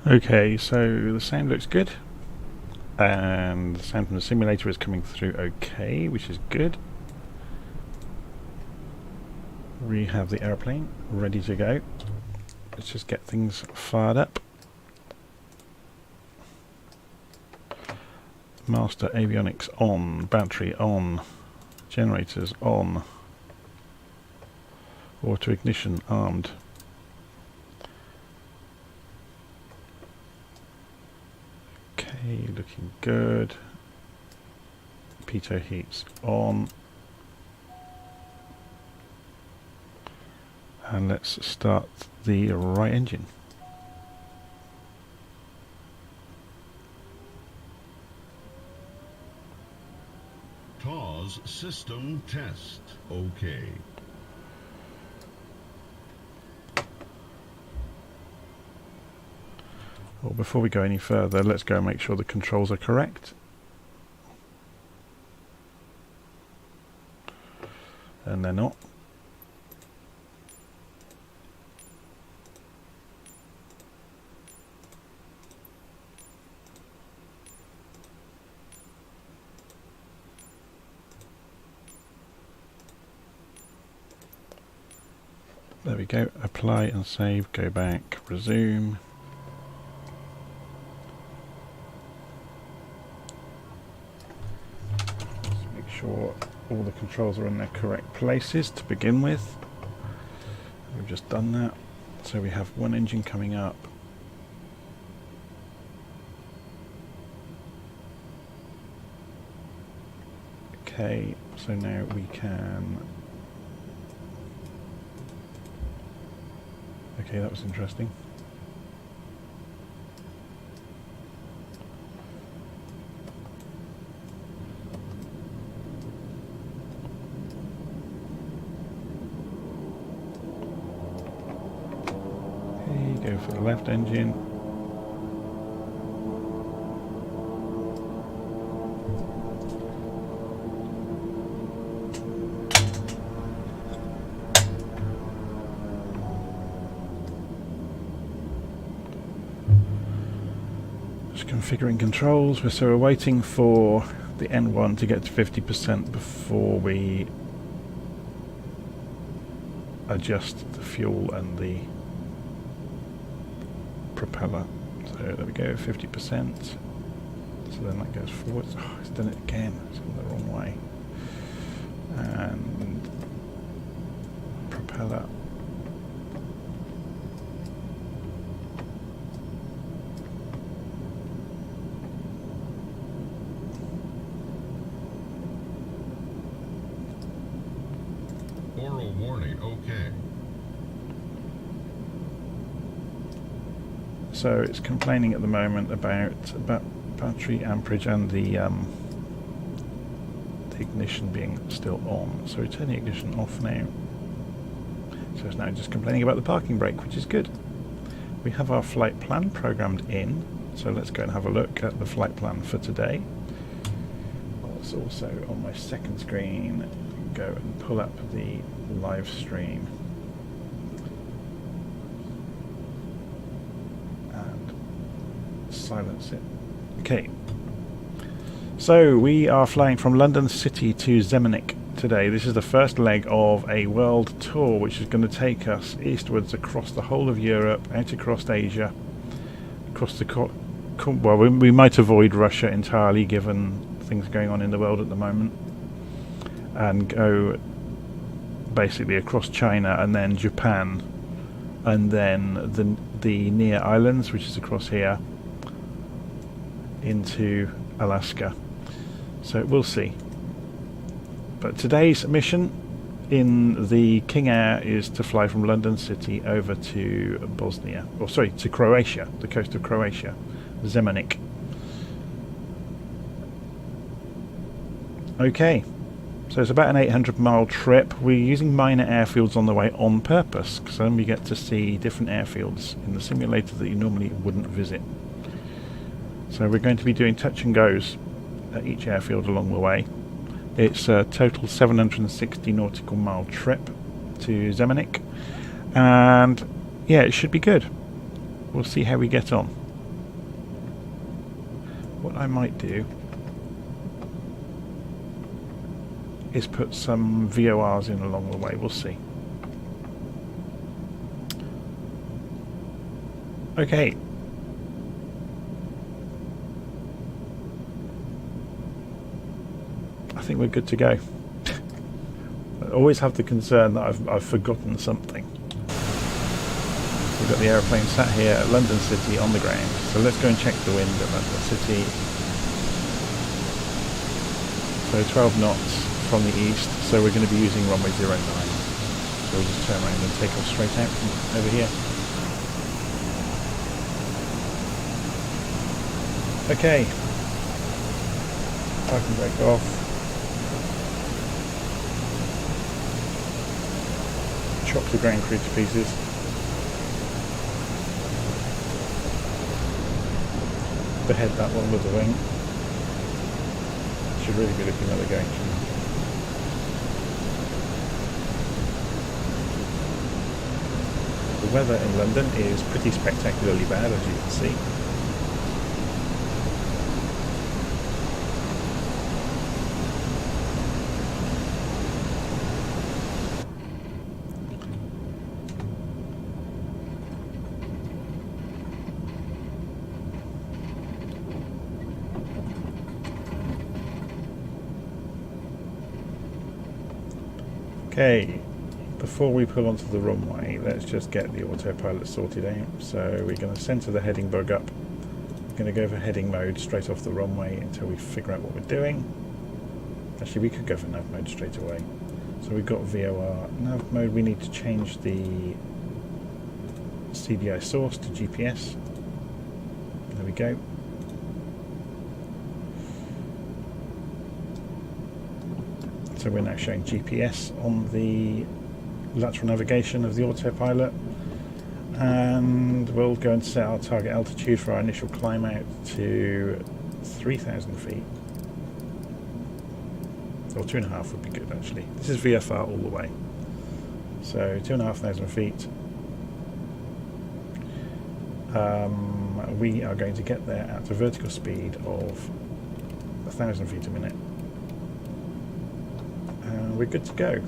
Okay, so the sound looks good, and the sound from the simulator is coming through okay, which is good. We have the airplane ready to go. Let's just get things fired up. Master avionics on, battery on, generators on, auto ignition armed. Okay, looking good. Pitot heats on. And let's start the right engine. Pause system test. Okay. Well, before we go any further, let's go and make sure the controls are correct. And they're not. There we go. Apply and save. Go back. Resume. Sure all the controls are in their correct places to begin with. We've just done that, so we have one engine coming up. Okay, so now we can... Okay, that was interesting. Go for the left engine. Just configuring controls. So we're waiting for the N1 to get to 50% before we adjust the fuel and the propeller. So there we go, 50%. So then that goes forwards. Oh, it's done it again. It's gone the wrong way. And propeller. Oral warning, okay. So it's complaining at the moment about battery amperage and the ignition being still on. So we turn the ignition off now. So it's now just complaining about the parking brake, which is good. We have our flight plan programmed in, so let's go and have a look at the flight plan for today. It's also on my second screen. Go and pull up the live stream. Silence it. Okay. So we are flying from London City to Zemunik today. This is the first leg of a world tour which is going to take us eastwards across the whole of Europe, out across Asia, across the... well, we might avoid Russia entirely given things going on in the world at the moment, and go basically across China and then Japan and then the near islands, which is across here, into Alaska. So we'll see. But today's mission in the King Air is to fly from London City over to Bosnia, or sorry, to Croatia, the coast of Croatia, Zemunik. Okay, so it's about an 800-mile trip. We're using minor airfields on the way on purpose, because then we get to see different airfields in the simulator that you normally wouldn't visit. So we're going to be doing touch and goes at each airfield along the way. It's a total 760 nautical mile trip to Zemunik, and yeah, it should be good. We'll see how we get on. what I might do is put some VORs in along the way. We'll see. Okay. I think we're good to go. I always have the concern that I've forgotten something. We've got the aeroplane sat here at London City on the ground. So let's go and check the wind at London City. So 12 knots from the east, so we're going to be using runway 09. So we'll just turn around and take off straight out from over here. Okay. Parking brake off. Chop the ground crew to pieces. Behead that one with the wing. Should really be looking where they're going to. The weather in London is pretty spectacularly bad, as you can see. Okay, before we pull onto the runway, let's just get the autopilot sorted out. So we're going to center the heading bug up. We're going to go for heading mode straight off the runway until we figure out what we're doing. Actually, we could go for nav mode straight away. So we've got VOR. Nav mode, we need to change the CDI source to GPS. There we go. So we're now showing GPS on the lateral navigation of the autopilot, and we'll go and set our target altitude for our initial climb out to 3,000 feet, or 2.5 would be good actually. This is VFR all the way, so 2,500 feet. We are going to get there at a vertical speed of 1,000 feet a minute. We're good to go.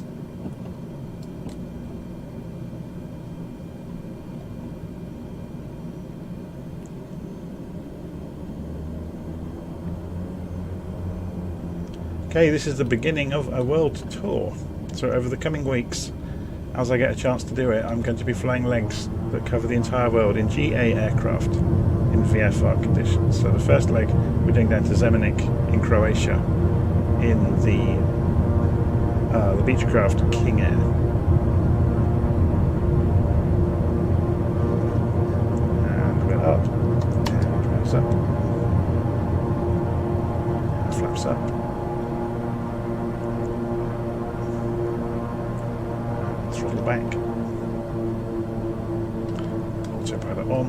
Okay, this is the beginning of a world tour. So over the coming weeks, as I get a chance to do it, I'm going to be flying legs that cover the entire world in GA aircraft in VFR conditions. So the first leg we're doing down to Zemunik in Croatia in the Beechcraft King Air. And we're up, and rounds up, and flaps up, and throttle back, autopilot on.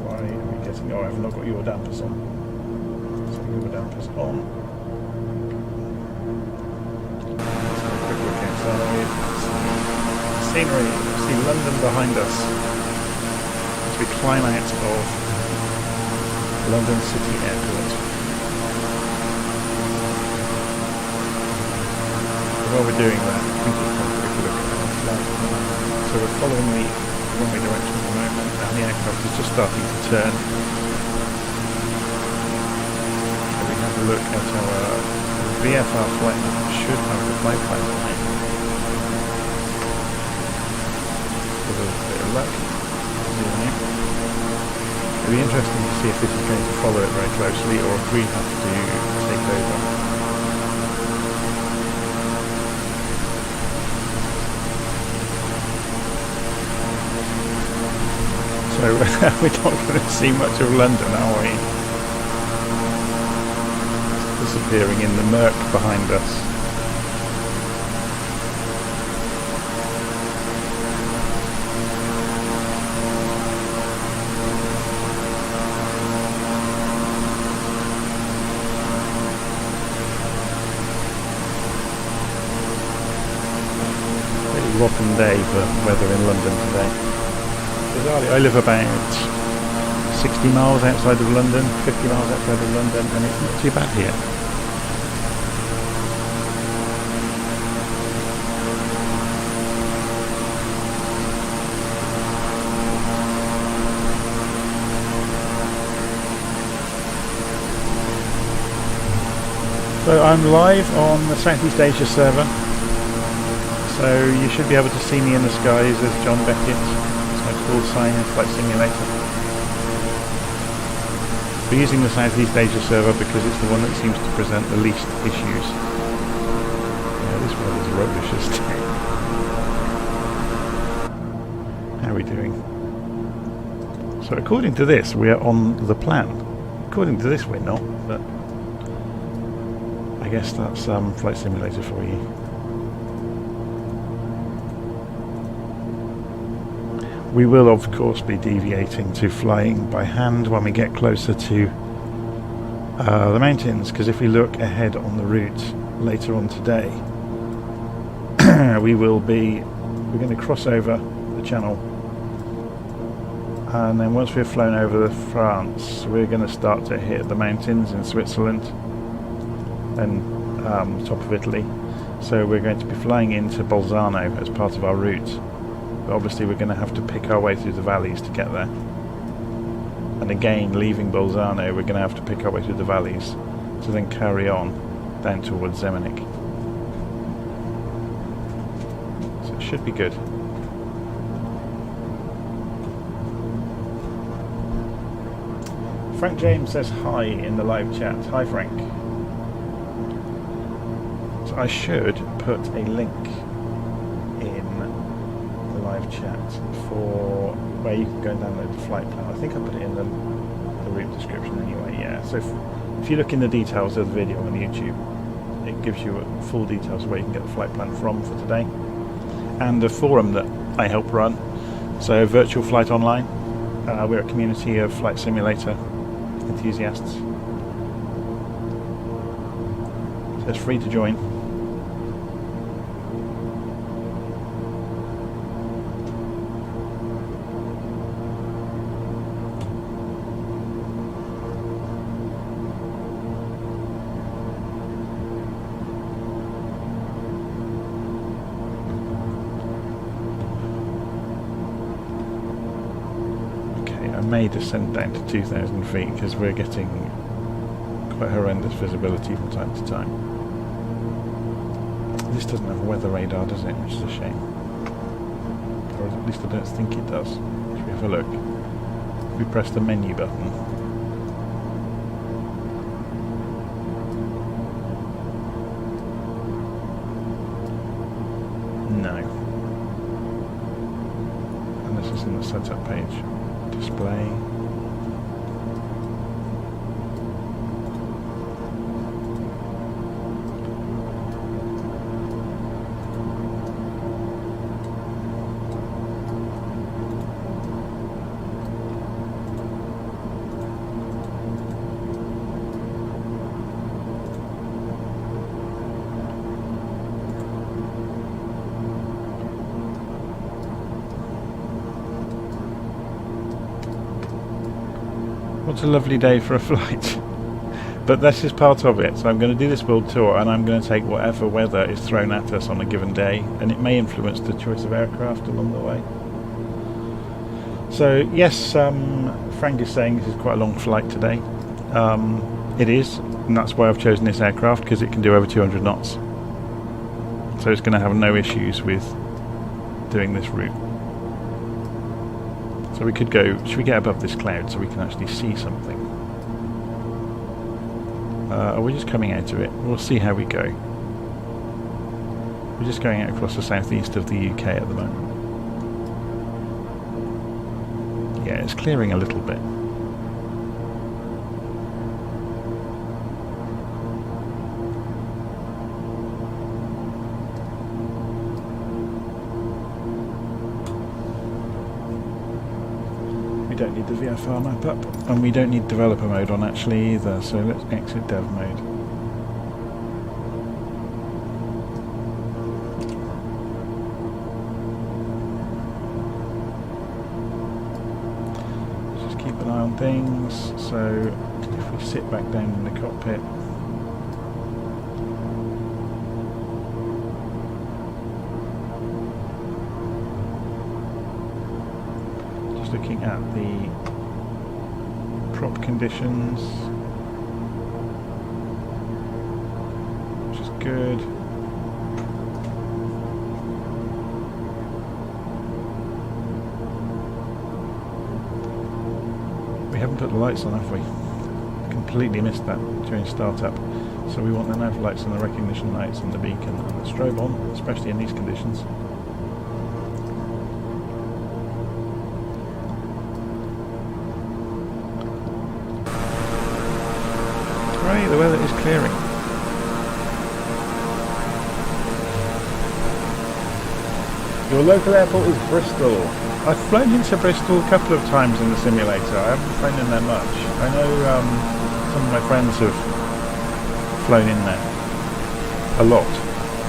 Why are we getting, oh, I've not got your dampers on. Your dampers on. Let's have a quick look outside. Scenery. See London behind us as we climb out of London City Airport. So while we're doing that, I think we'll have a quick look at our flight. So we're following the runway direction at the moment, and the aircraft is just starting to turn. Look at our VFR flight. Should have the flight plan line. With a bit of luck. It'll be interesting to see if this is going to follow it very closely or if we have to take over. So we're not going to see much of London, are we? Disappearing in the murk behind us. Pretty rotten day for weather in London today. Bizarrely, I live about 60 miles outside of London, 50 miles outside of London, and it's not too bad here. So I'm live on the Southeast Asia server, so you should be able to see me in the skies as John Beckett. It's my call sign in Flight Simulator. We're using the Southeast Asia server because it's the one that seems to present the least issues. Yeah, this weather's rubbish, isn't it? How are we doing? So according to this, we are on the plan. According to this, we're not, but I guess that's Flight Simulator for you. We will of course be deviating to flying by hand when we get closer to the mountains, because if we look ahead on the route later on today, we're going to cross over the channel, and then once we've flown over France, we're going to start to hit the mountains in Switzerland and top of Italy. So we're going to be flying into Bolzano as part of our route, but obviously we're going to have to pick our way through the valleys to get there, and again leaving Bolzano we're going to have to pick our way through the valleys to then carry on down towards Zemunik. So it should be good. Frank James says hi in the live chat. Hi Frank. I should put a link in the live chat for where you can go and download the flight plan. I think I put it in the route description anyway, yeah. So if you look in the details of the video on YouTube, it gives you full details of where you can get the flight plan from for today. And the forum that I help run, so Virtual Flight Online, we're a community of flight simulator enthusiasts. So it's free to join. May descend down to 2,000 feet because we're getting quite horrendous visibility from time to time. This doesn't have a weather radar, does it? Which is a shame. Or at least I don't think it does. Should we have a look? If we press the menu button. No. And this is in the setup page. Display. What a lovely day for a flight. But this is part of it. So I'm going to do this world tour, and I'm going to take whatever weather is thrown at us on a given day, and it may influence the choice of aircraft along the way. So yes, Frank is saying this is quite a long flight today. It is, and that's why I've chosen this aircraft, because it can do over 200 knots. So it's going to have no issues with doing this route. So we could go, should we get above this cloud so we can actually see something? Or we're just coming out of it. We'll see how we go. We're just going out across the southeast of the UK at the moment. Yeah, it's clearing a little bit. We don't need the VFR map up, and we don't need developer mode on actually either, so let's exit dev mode. Let's just keep a an eye on things. So if we sit back down in the cockpit, just looking at the prop conditions, which is good. We haven't put the lights on, have we? Completely missed that during startup. So we want the nav lights and the recognition lights and the beacon and the strobe on, especially in these conditions. Great, the weather is clearing. Your local airport is Bristol. I've flown into Bristol a couple of times in the simulator. I haven't flown in there much. I know some of my friends have flown in there a lot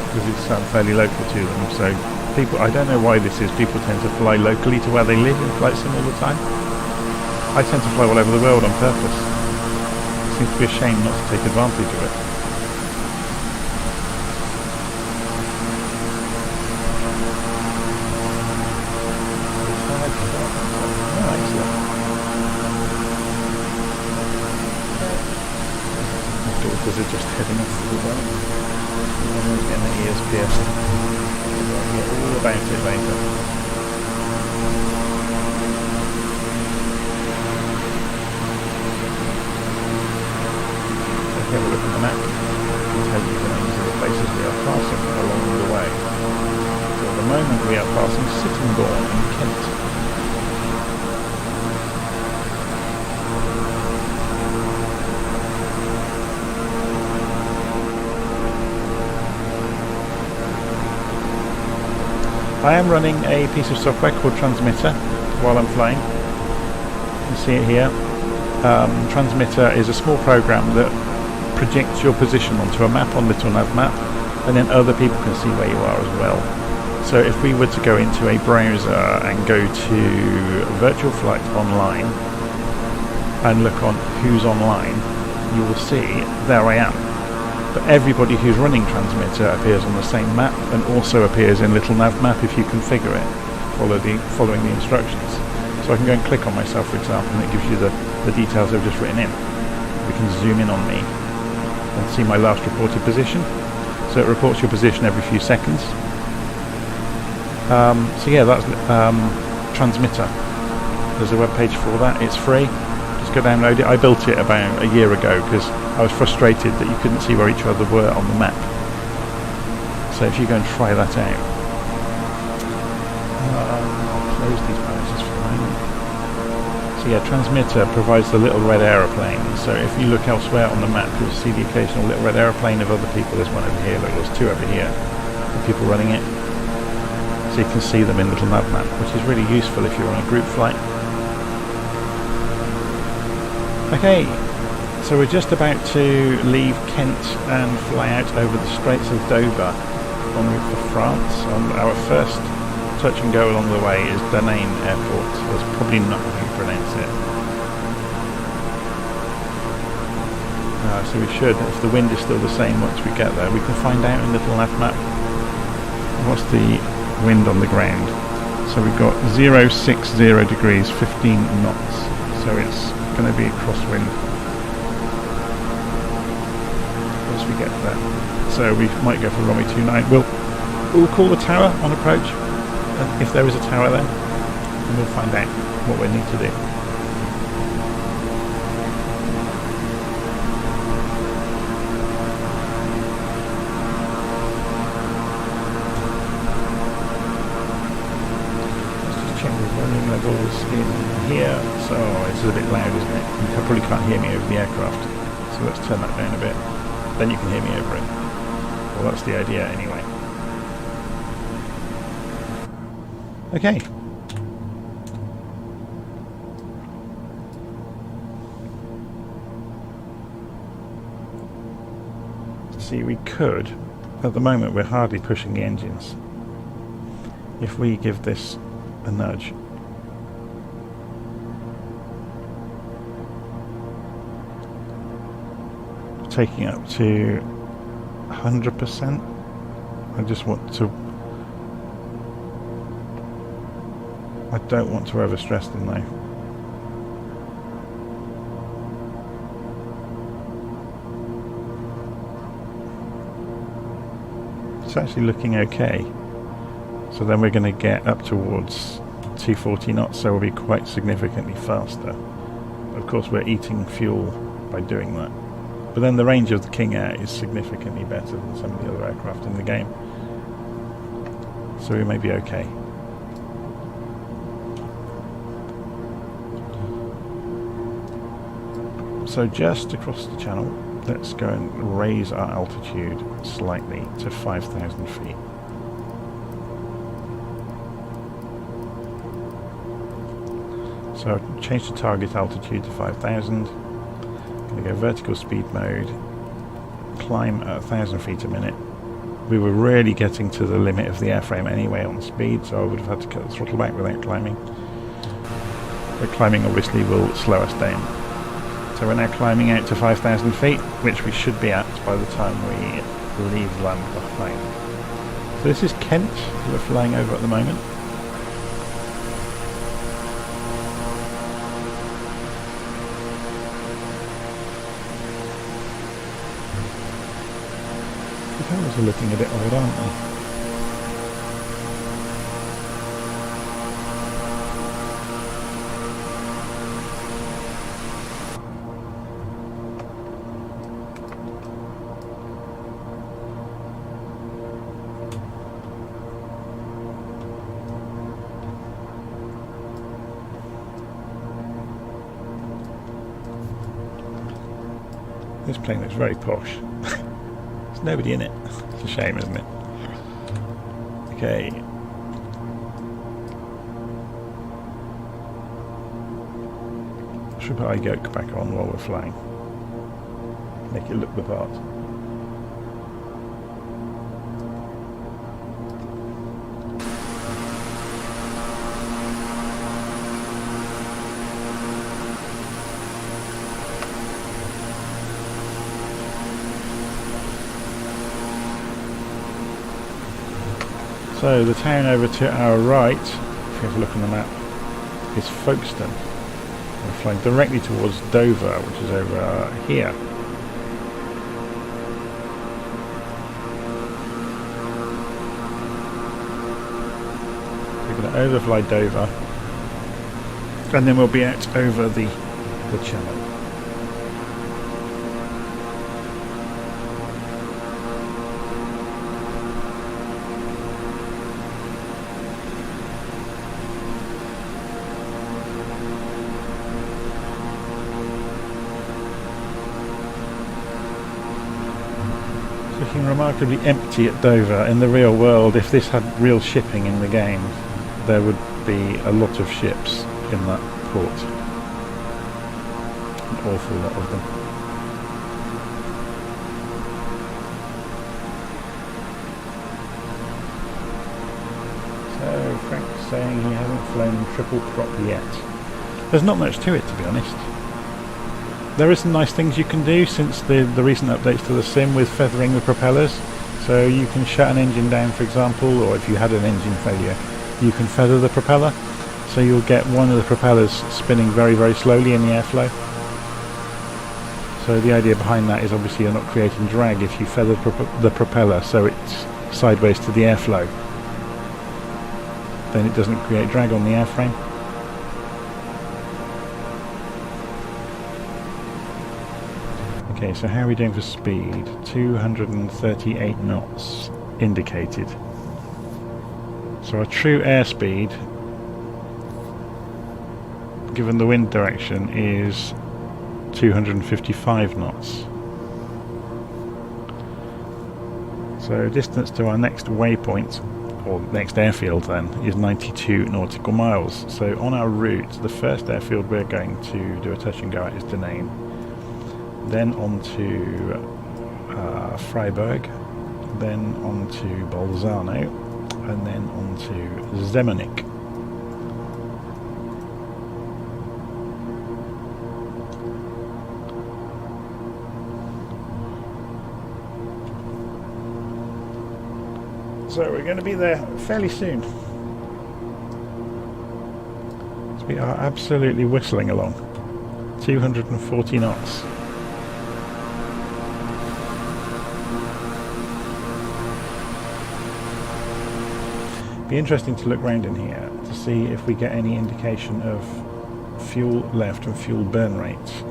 because it's fairly local to them. So people, I don't know why this is. People tend to fly locally to where they live in flight sim all the time. I tend to fly all over the world on purpose. It seems to be a shame not to take advantage of it. Are just heading off to the well. Everyone's getting their ears pierced. We'll hear all about it later. So if we have a look at the map, it can tell you the names of the places we are passing along the way. So at the moment we are passing Sittingbourne in Kent. I am running a piece of software called Transmitter while I'm flying. You can see it here. Transmitter is a small program that projects your position onto a map on Little Nav Map, and then other people can see where you are as well. So if we were to go into a browser and go to Virtual Flight Online and look on who's online, you will see there I am. But everybody who's running Transmitter appears on the same map and also appears in Little Nav Map if you configure it, following the instructions. So I can go and click on myself, for example, and it gives you the details I've just written in. We can zoom in on me and see my last reported position. So it reports your position every few seconds. So yeah, that's Transmitter. There's a web page for that. It's free. Just go download it. I built it about a year ago because I was frustrated that you couldn't see where each other were on the map. So if you go and try that out, I'll close these balances for the moment. So yeah, Transmitter provides the little red aeroplane. So if you look elsewhere on the map, you'll see the occasional little red aeroplane of other people. There's one over here. Look, there's two over here. The people running it. So you can see them in Little Nav Map, which is really useful if you're on a group flight. Okay. So we're just about to leave Kent and fly out over the Straits of Dover en route for France. Our first touch and go along the way is Danane Airport. That's probably not how you pronounce it. So we should, if the wind is still the same once we get there, we can find out in Little Nav Map what's the wind on the ground. So we've got 060 degrees, 15 knots. So it's going to be a crosswind. We get there. So we might go for runway 29. We'll call the tower on approach, and if there is a tower there, and we'll find out what we need to do. Let's just check the volume levels in here. So it's a bit loud, isn't it? You probably can't hear me over the aircraft. So let's turn that down a bit. Then you can hear me over it. Well, that's the idea anyway. Okay. See, we could, at the moment we're hardly pushing the engines. If we give this a nudge. taking it up to 100%. I just want to... I don't want to overstress them though. It's actually looking okay. So then we're going to get up towards 240 knots, so we'll be quite significantly faster. Of course we're eating fuel by doing that. But then the range of the King Air is significantly better than some of the other aircraft in the game. So we may be okay. So just across the channel, let's go and raise our altitude slightly to 5,000 feet. So I've changed the target altitude to 5,000. Going to go vertical speed mode, climb at 1,000 feet a minute. We were really getting to the limit of the airframe anyway on speed, so I would have had to cut the throttle back without climbing. But climbing obviously will slow us down. So we're now climbing out to 5,000 feet, which we should be at by the time we leave land behind. So this is Kent, we're flying over at the moment. The cameras are looking a bit odd, aren't they? This plane looks very posh. There's nobody in it. It's a shame, isn't it? Okay. Should put our yoke back on while we're flying. Make it look the part. So the town over to our right, if you have a look on the map, is Folkestone. We're flying directly towards Dover, which is over here. We're going to overfly Dover, and then we'll be out over the channel. Looking remarkably empty at Dover. In the real world, if this had real shipping in the game, there would be a lot of ships in that port. An awful lot of them. So Frank's saying he hasn't flown triple prop yet. There's not much to it, to be honest. There is some nice things you can do since the recent updates to the sim with feathering the propellers. So you can shut an engine down, for example, or if you had an engine failure, you can feather the propeller. So you'll get one of the propellers spinning very, very slowly in the airflow. So the idea behind that is obviously you're not creating drag if you feather the propeller so it's sideways to the airflow. Then it doesn't create drag on the airframe. Okay, so how are we doing for speed? 238 knots indicated. So our true airspeed, given the wind direction, is 255 knots. So distance to our next waypoint, or next airfield then, is 92 nautical miles. So on our route, the first airfield we're going to do a touch and go at is Denane. Then on to Freiburg, then on to Bolzano, and then on to Zemunik. So we're going to be there fairly soon. So we are absolutely whistling along. 240 knots. Be interesting to look round in here to see if we get any indication of fuel left and fuel burn rates.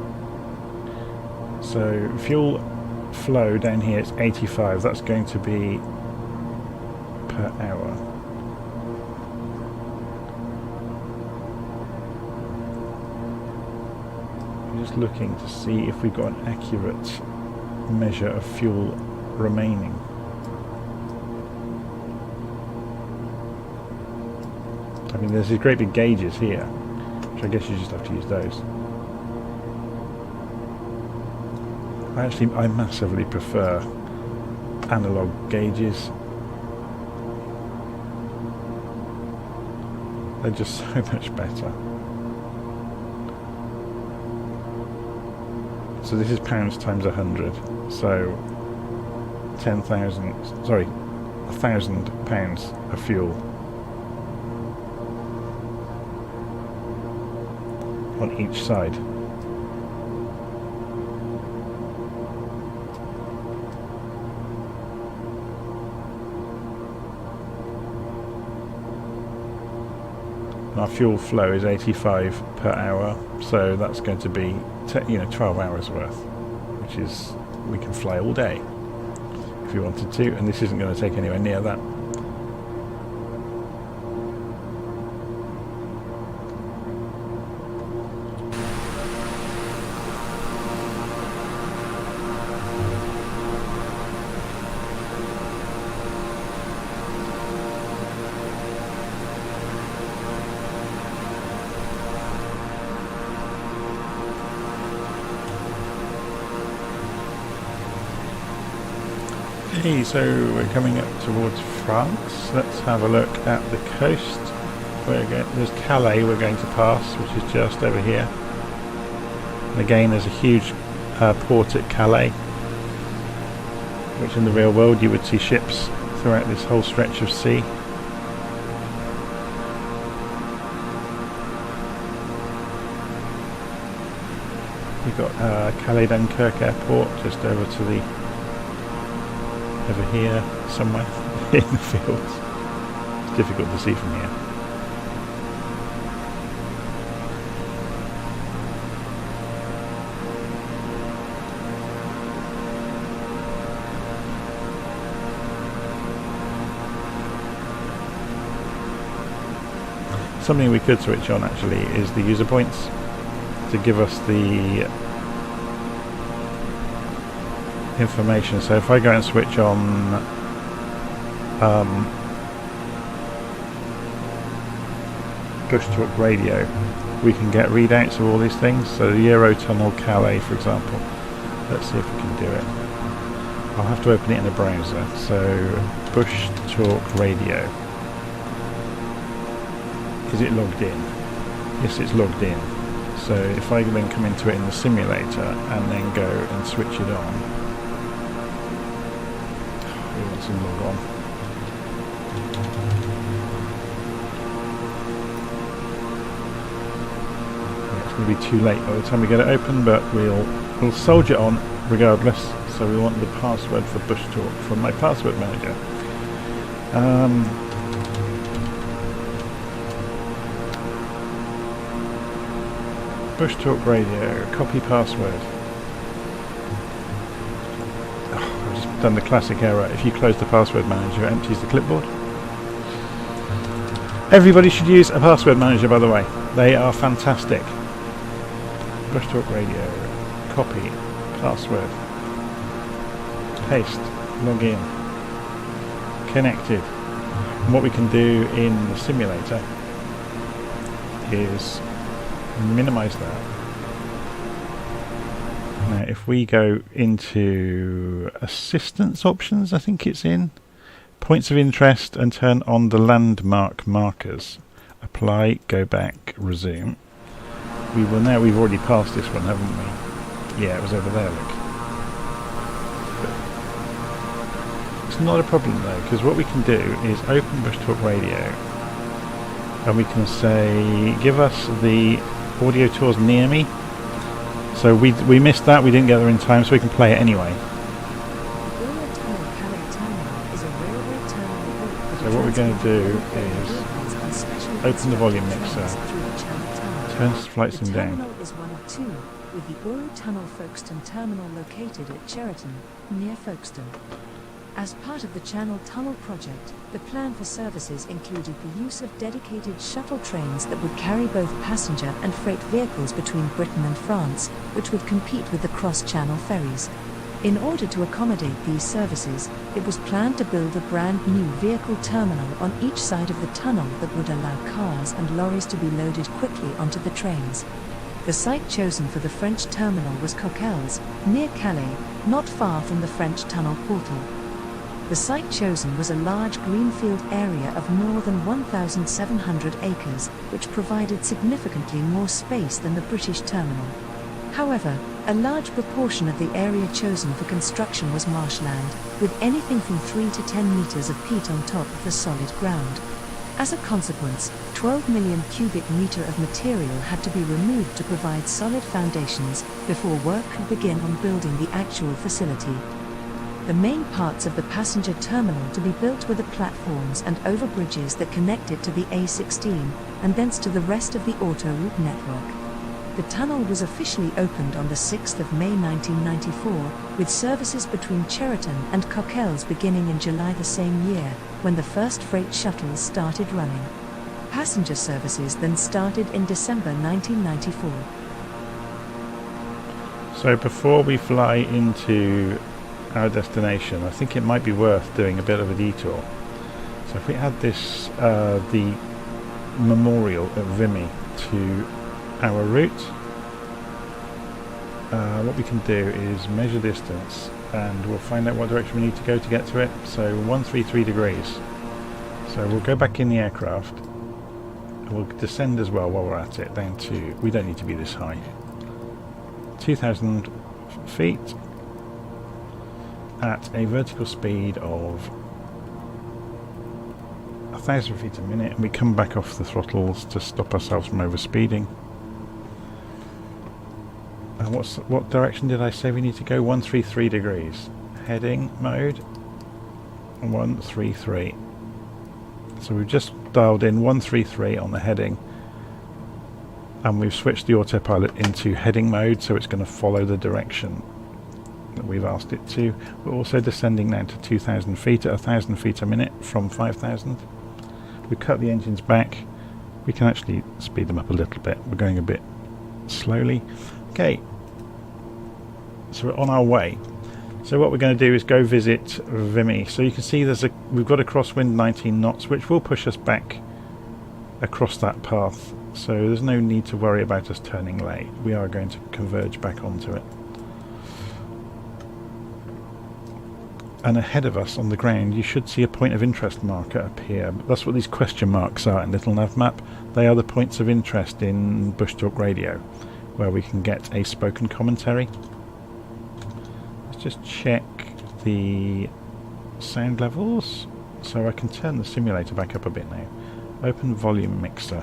So fuel flow down here is 85. That's going to be per hour. I'm just looking to see if we've got an accurate measure of fuel remaining. I mean, there's these great big gauges here, which I guess you just have to use those. I massively prefer analog gauges. They're just so much better. So this is pounds times 100. So 10,000, sorry, 1,000 pounds of fuel on each side. And our fuel flow is 85 per hour, so that's going to be 12 hours worth, which is, we can fly all day if we wanted to, and this isn't going to take anywhere near that. Okay, so we're coming up towards France. Let's have a look at the coast. There's Calais we're going to pass, which is just over here. And again, there's a huge port at Calais, which in the real world you would see ships throughout this whole stretch of sea. We've got Calais Dunkirk Airport just over here somewhere in the fields. It's difficult to see from here. Something we could switch on actually is the user points to give us the information. So if I go and switch on push talk radio, we can get readouts of all these things. So the Eurotunnel Calais, for example. Let's see if we can do it. I'll have to open it in a browser. So push talk radio. Is it logged in? Yes, it's logged in. So if I then come into it in the simulator and then go and switch it on, we want to log on. Yeah, it's going to be too late by the time we get it open, but we'll soldier on regardless. So we want the password for Bush Talk from my password manager. Bush Talk Radio, copy password. Oh, I've just done the classic error. If you close the password manager, it empties the clipboard. Everybody should use a password manager, by the way. They are fantastic. Bush Talk Radio, copy, password, paste, log in, connected. And what we can do in the simulator is minimize that. Now if we go into assistance options, I think it's in points of interest, and turn on the landmark markers, apply, go back, resume, we will now, we've already passed this one, haven't we? Yeah, it was over there, look. It's not a problem though, because what we can do is open Bush Talk Radio and we can say, give us the audio tours near me. So we missed that, we didn't get there in time, so we can play it anyway. So what we're going to do is open the volume mixer, turn flight sim down. The terminal is one of two, with the Eurotunnel Folkestone terminal located at Cheriton, near Folkestone. As part of the Channel Tunnel project, the plan for services included the use of dedicated shuttle trains that would carry both passenger and freight vehicles between Britain and France, which would compete with the cross-channel ferries. In order to accommodate these services, it was planned to build a brand new vehicle terminal on each side of the tunnel that would allow cars and lorries to be loaded quickly onto the trains. The site chosen for the French terminal was Coquelles, near Calais, not far from the French tunnel portal. The site chosen was a large greenfield area of more than 1,700 acres, which provided significantly more space than the British terminal. However, a large proportion of the area chosen for construction was marshland, with anything from 3 to 10 meters of peat on top of the solid ground. As a consequence, 12 million cubic meter of material had to be removed to provide solid foundations before work could begin on building the actual facility. The main parts of the passenger terminal to be built were the platforms and overbridges that connected to the A16 and thence to the rest of the autoroute network. The tunnel was officially opened on the 6th of May 1994, with services between Cheriton and Coquelles beginning in July the same year, when the first freight shuttles started running. Passenger services then started in December 1994. So before we fly into our destination, I think it might be worth doing a bit of a detour. So if we add this, the memorial at Vimy to our route, what we can do is measure distance and we'll find out what direction we need to go to get to it. So 133 degrees. So we'll go back in the aircraft and we'll descend as well while we're at it down to, we don't need to be this high, 2,000 feet at a vertical speed of 1,000 feet a minute, and we come back off the throttles to stop ourselves from overspeeding. And what direction did I say we need to go? 133 degrees. Heading mode 133. So we've just dialed in 133 on the heading, and we've switched the autopilot into heading mode, so it's going to follow the direction that we've asked it to. We're also descending now to 2,000 feet at 1,000 feet a minute from 5,000. We've cut the engines back. We can actually speed them up a little bit. We're going a bit slowly. Okay, so we're on our way. So what we're going to do is go visit Vimy. So you can see we've got a crosswind 19 knots, which will push us back across that path. So there's no need to worry about us turning late. We are going to converge back onto it. And ahead of us on the ground you should see a point of interest marker appear. That's what these question marks are in Little Nav Map. They are the points of interest in Bush Talk Radio, where we can get a spoken commentary. Let's just check the sound levels. So I can turn the simulator back up a bit now. Open volume mixer.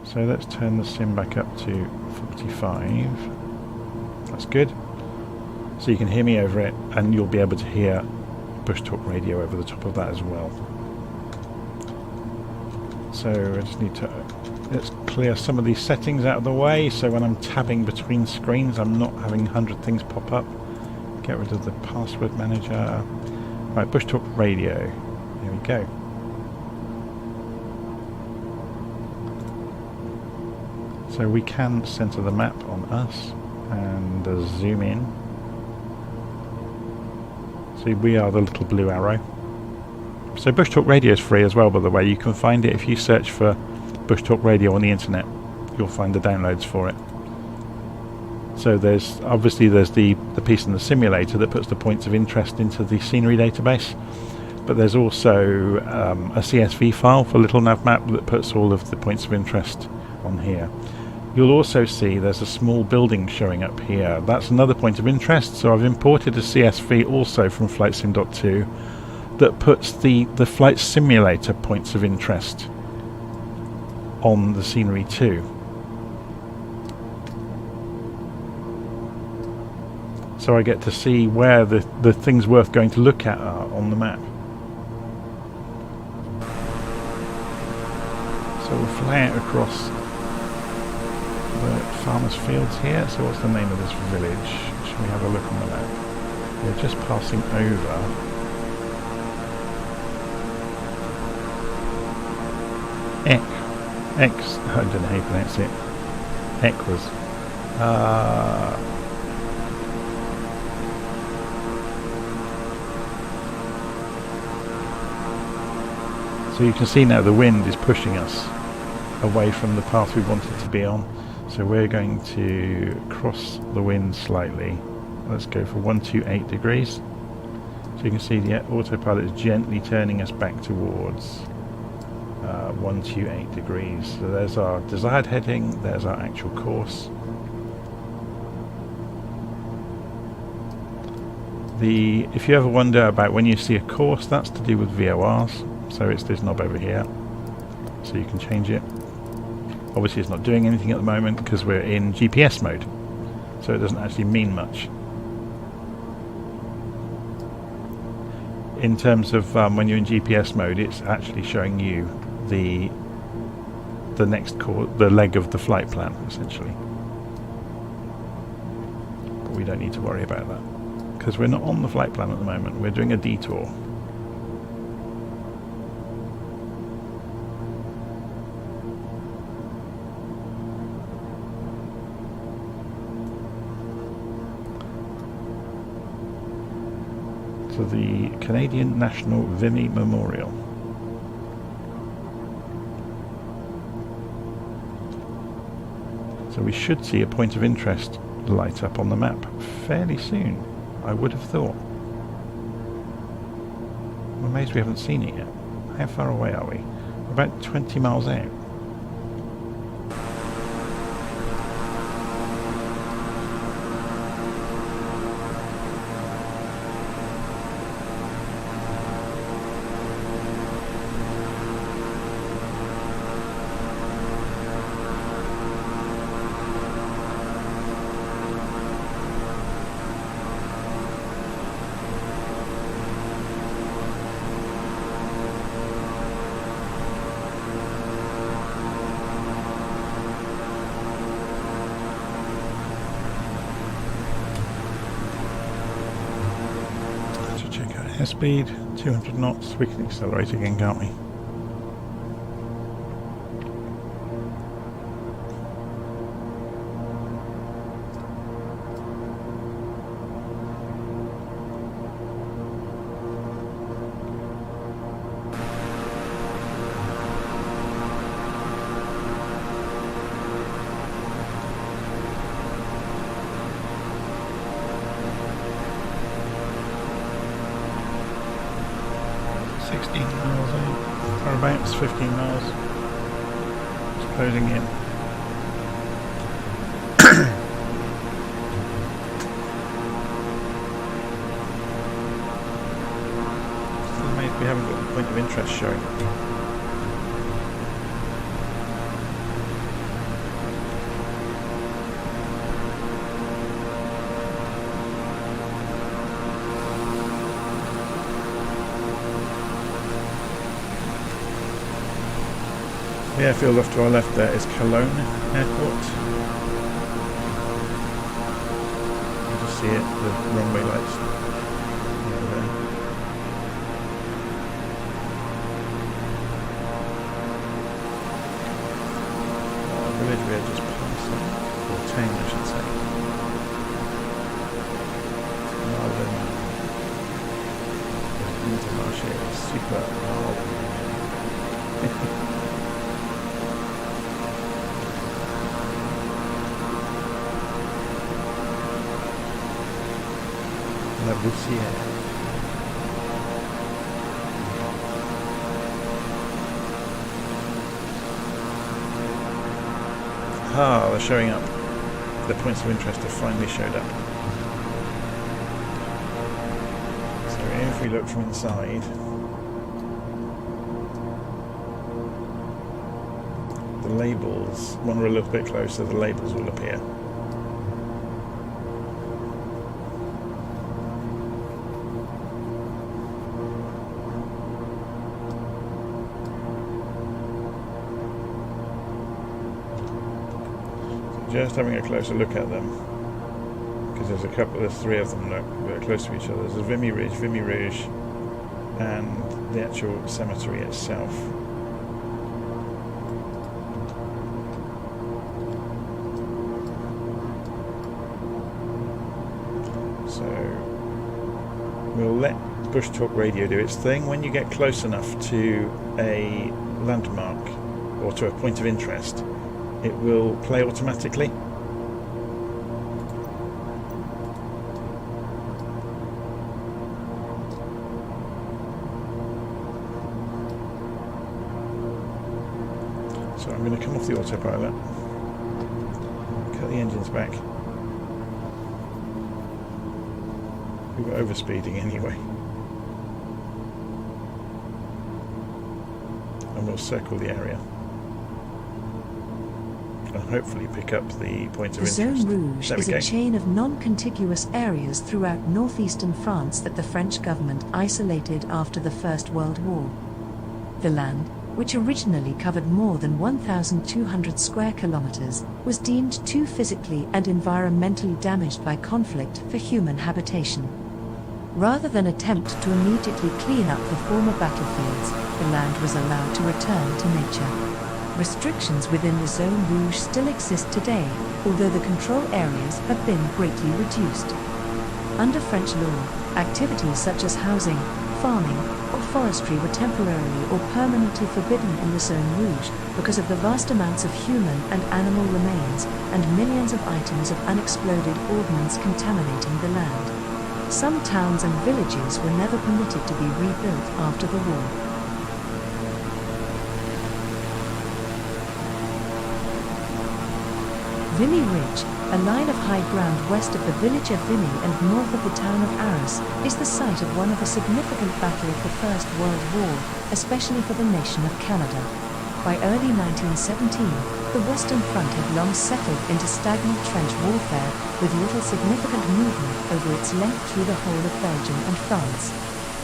So let's turn the sim back up to 45. That's good. So you can hear me over it, and you'll be able to hear Bush Talk Radio over the top of that as well. So I just need to, let's clear some of these settings out of the way, so when I'm tabbing between screens I'm not having 100 things pop up. Get rid of the password manager. Right, Bush Talk Radio. Here we go. So we can center the map on us and zoom in. See, we are the little blue arrow. So Bush Talk Radio is free as well, by the way. You can find it if you search for Bush Talk Radio on the internet. You'll find the downloads for it. So there's the piece in the simulator that puts the points of interest into the scenery database, but there's also a CSV file for Little Nav Map that puts all of the points of interest on here. You'll also see there's a small building showing up here. That's another point of interest, so I've imported a CSV also from FlightSim.2 that puts the flight simulator points of interest on the scenery too. So I get to see where the things worth going to look at are on the map. So we'll fly out across the farmers' fields here. So what's the name of this village? Should we have a look on the map? We're just passing over. I don't know how you pronounce it. Equus. So you can see now the wind is pushing us away from the path we wanted to be on. So we're going to cross the wind slightly. Let's go for 128 degrees. So you can see the autopilot is gently turning us back towards 128 degrees. So there's our desired heading, there's our actual course. If you ever wonder about when you see a course, that's to do with VORs. So it's this knob over here, so you can change it. Obviously it's not doing anything at the moment because we're in GPS mode, so it doesn't actually mean much. In terms of when you're in GPS mode, it's actually showing you the next the leg of the flight plan, essentially. But we don't need to worry about that because we're not on the flight plan at the moment. We're doing a detour. To the Canadian National Vimy Memorial. So we should see a point of interest light up on the map fairly soon, I would have thought. I'm amazed we haven't seen it yet. How far away are we? We're about 20 miles out. Airspeed 200 knots. We can accelerate again, can't we? About 15 miles. It's closing in. Still amazed we haven't got the point of interest showing. The airfield off to our left there is Cologne Airport. You can just see it, the runway lights. There. Village we are just passing, or town I should say. Malden. Intermarché, super Malden. La Boussière. Aha, they're showing up. The points of interest have finally showed up. So if we look from inside, the labels, when we're a little bit closer, the labels will appear. Just having a closer look at them, because there's three of them look very close to each other. There's a Vimy Rouge, and the actual cemetery itself. So we'll let Bush Talk Radio do its thing. When you get close enough to a landmark or to a point of interest, it will play automatically. So I'm going to come off the autopilot, cut the engines back. We were overspeeding anyway. And we'll circle the area. And hopefully pick up the point of interest. The Zone Rouge is a chain of non-contiguous areas throughout northeastern France that the French government isolated after the First World War. The land, which originally covered more than 1,200 square kilometers, was deemed too physically and environmentally damaged by conflict for human habitation. Rather than attempt to immediately clean up the former battlefields, the land was allowed to return to nature. Restrictions within the Zone Rouge still exist today, although the control areas have been greatly reduced. Under French law, activities such as housing, farming, or forestry were temporarily or permanently forbidden in the Zone Rouge because of the vast amounts of human and animal remains and millions of items of unexploded ordnance contaminating the land. Some towns and villages were never permitted to be rebuilt after the war. Vimy Ridge, a line of high ground west of the village of Vimy and north of the town of Arras, is the site of one of a significant battle of the First World War, especially for the nation of Canada. By early 1917, the Western Front had long settled into stagnant trench warfare, with little significant movement over its length through the whole of Belgium and France.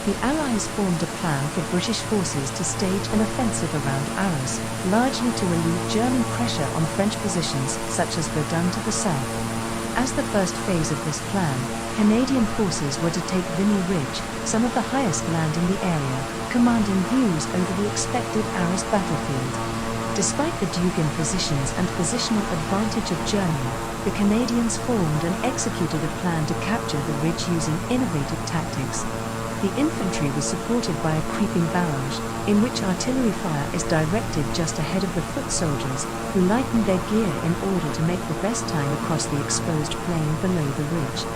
The Allies formed a plan for British forces to stage an offensive around Arras, largely to relieve German pressure on French positions such as Verdun to the south. As the first phase of this plan, Canadian forces were to take Vimy Ridge, some of the highest land in the area, commanding views over the expected Arras battlefield. Despite the Dugin positions and positional advantage of Germany, the Canadians formed and executed a plan to capture the ridge using innovative tactics. The infantry was supported by a creeping barrage, in which artillery fire is directed just ahead of the foot soldiers, who lightened their gear in order to make the best time across the exposed plain below the ridge.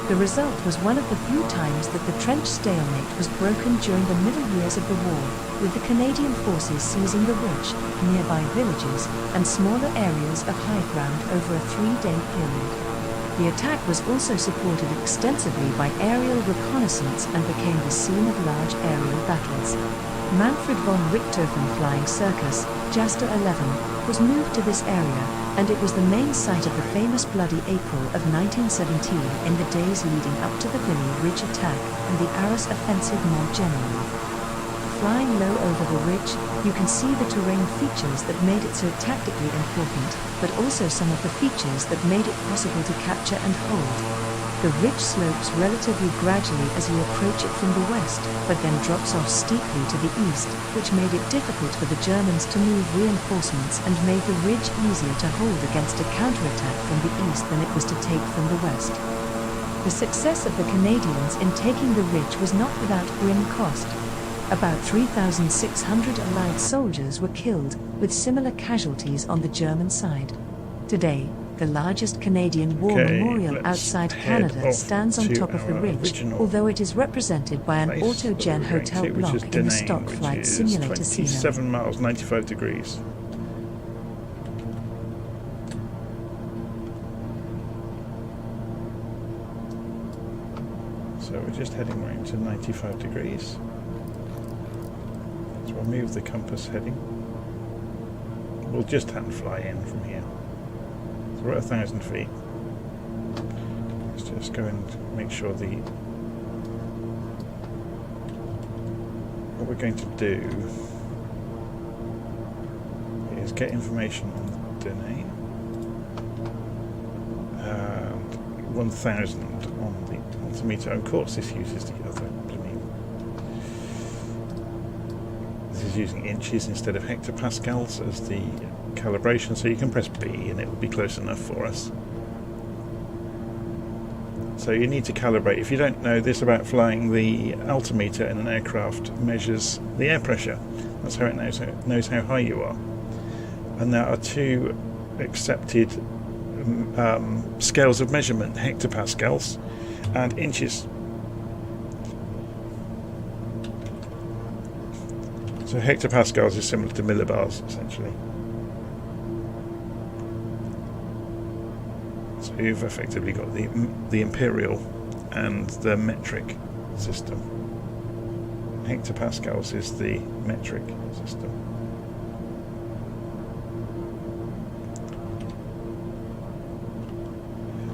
The result was one of the few times that the trench stalemate was broken during the middle years of the war, with the Canadian forces seizing the ridge, nearby villages, and smaller areas of high ground over a 3-day period. The attack was also supported extensively by aerial reconnaissance and became the scene of large aerial battles. Manfred von Richthofen Flying Circus, Jaster 11, was moved to this area, and it was the main site of the famous Bloody April of 1917 in the days leading up to the Vimy Ridge attack and the Arras offensive more generally. Flying low over the ridge, you can see the terrain features that made it so tactically important, but also some of the features that made it possible to capture and hold. The ridge slopes relatively gradually as you approach it from the west, but then drops off steeply to the east, which made it difficult for the Germans to move reinforcements and made the ridge easier to hold against a counterattack from the east than it was to take from the west. The success of the Canadians in taking the ridge was not without grim cost. About 3,600 Allied soldiers were killed, with similar casualties on the German side. Today, the largest Canadian war memorial outside Canada stands on top of the ridge, although it is represented by an Autogen hotel block in the stock flight simulator scene. 27 miles, 95 degrees. So we're just heading round to 95 degrees. So we'll move the compass heading. We'll just hand fly in from here. So we're at 1,000 feet. Let's just go and make sure what we're going to do is get information on the domain and 1,000 on the altimeter. Of course, this uses the other. This is using inches instead of hectopascals as the calibration, so you can press B and it will be close enough for us. So you need to calibrate. If you don't know this about flying, the altimeter in an aircraft measures the air pressure. That's how it knows how high you are. And there are two accepted scales of measurement, hectopascals and inches. So hectopascals is similar to millibars, essentially. So you've effectively got the imperial and the metric system. Hectopascals is the metric system.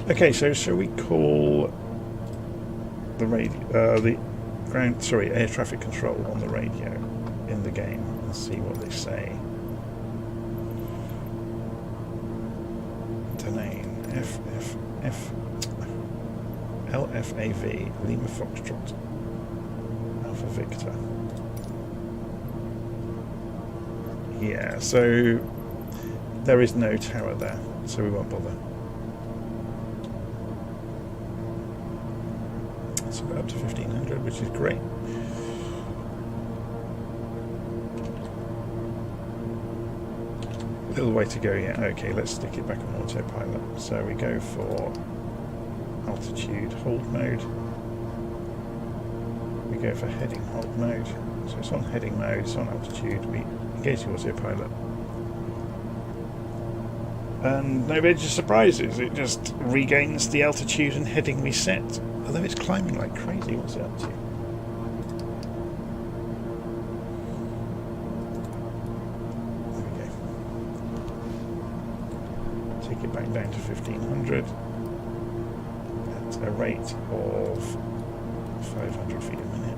Okay, so shall we call the air traffic control on the radio in the game and see what they say. Domain LFAV Lima Foxtrot Alpha Victor. Yeah, so there is no tower there, so we won't bother. So we're up to 1500, which is great. Little way to go yet. Okay, let's stick it back on autopilot. So we go for altitude hold mode. We go for heading hold mode. So it's on heading mode, it's on altitude. We engage the autopilot. And no major surprises. It just regains the altitude and heading we set. Although it's climbing like crazy. What's it up to? Back down to 1500 at a rate of 500 feet a minute.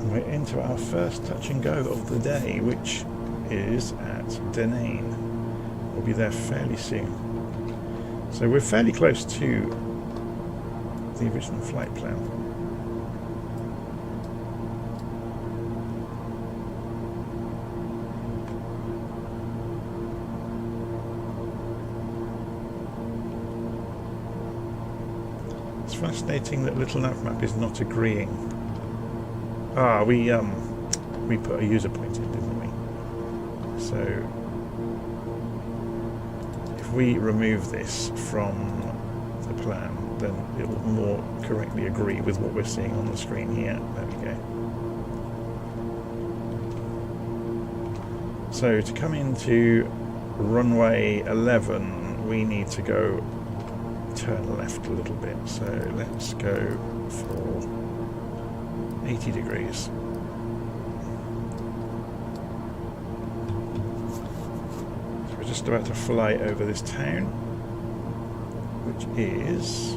And we're into our first touch and go of the day, which is at Denane. We'll be there fairly soon. So we're fairly close to the original flight plan. Fascinating that little nav map is not agreeing. We put a user point in, didn't we? So if we remove this from the plan, then it will more correctly agree with what we're seeing on the screen here. There we go. So to come into runway 11, we need to go turn left a little bit, so let's go for 80 degrees. So we're just about to fly over this town, which is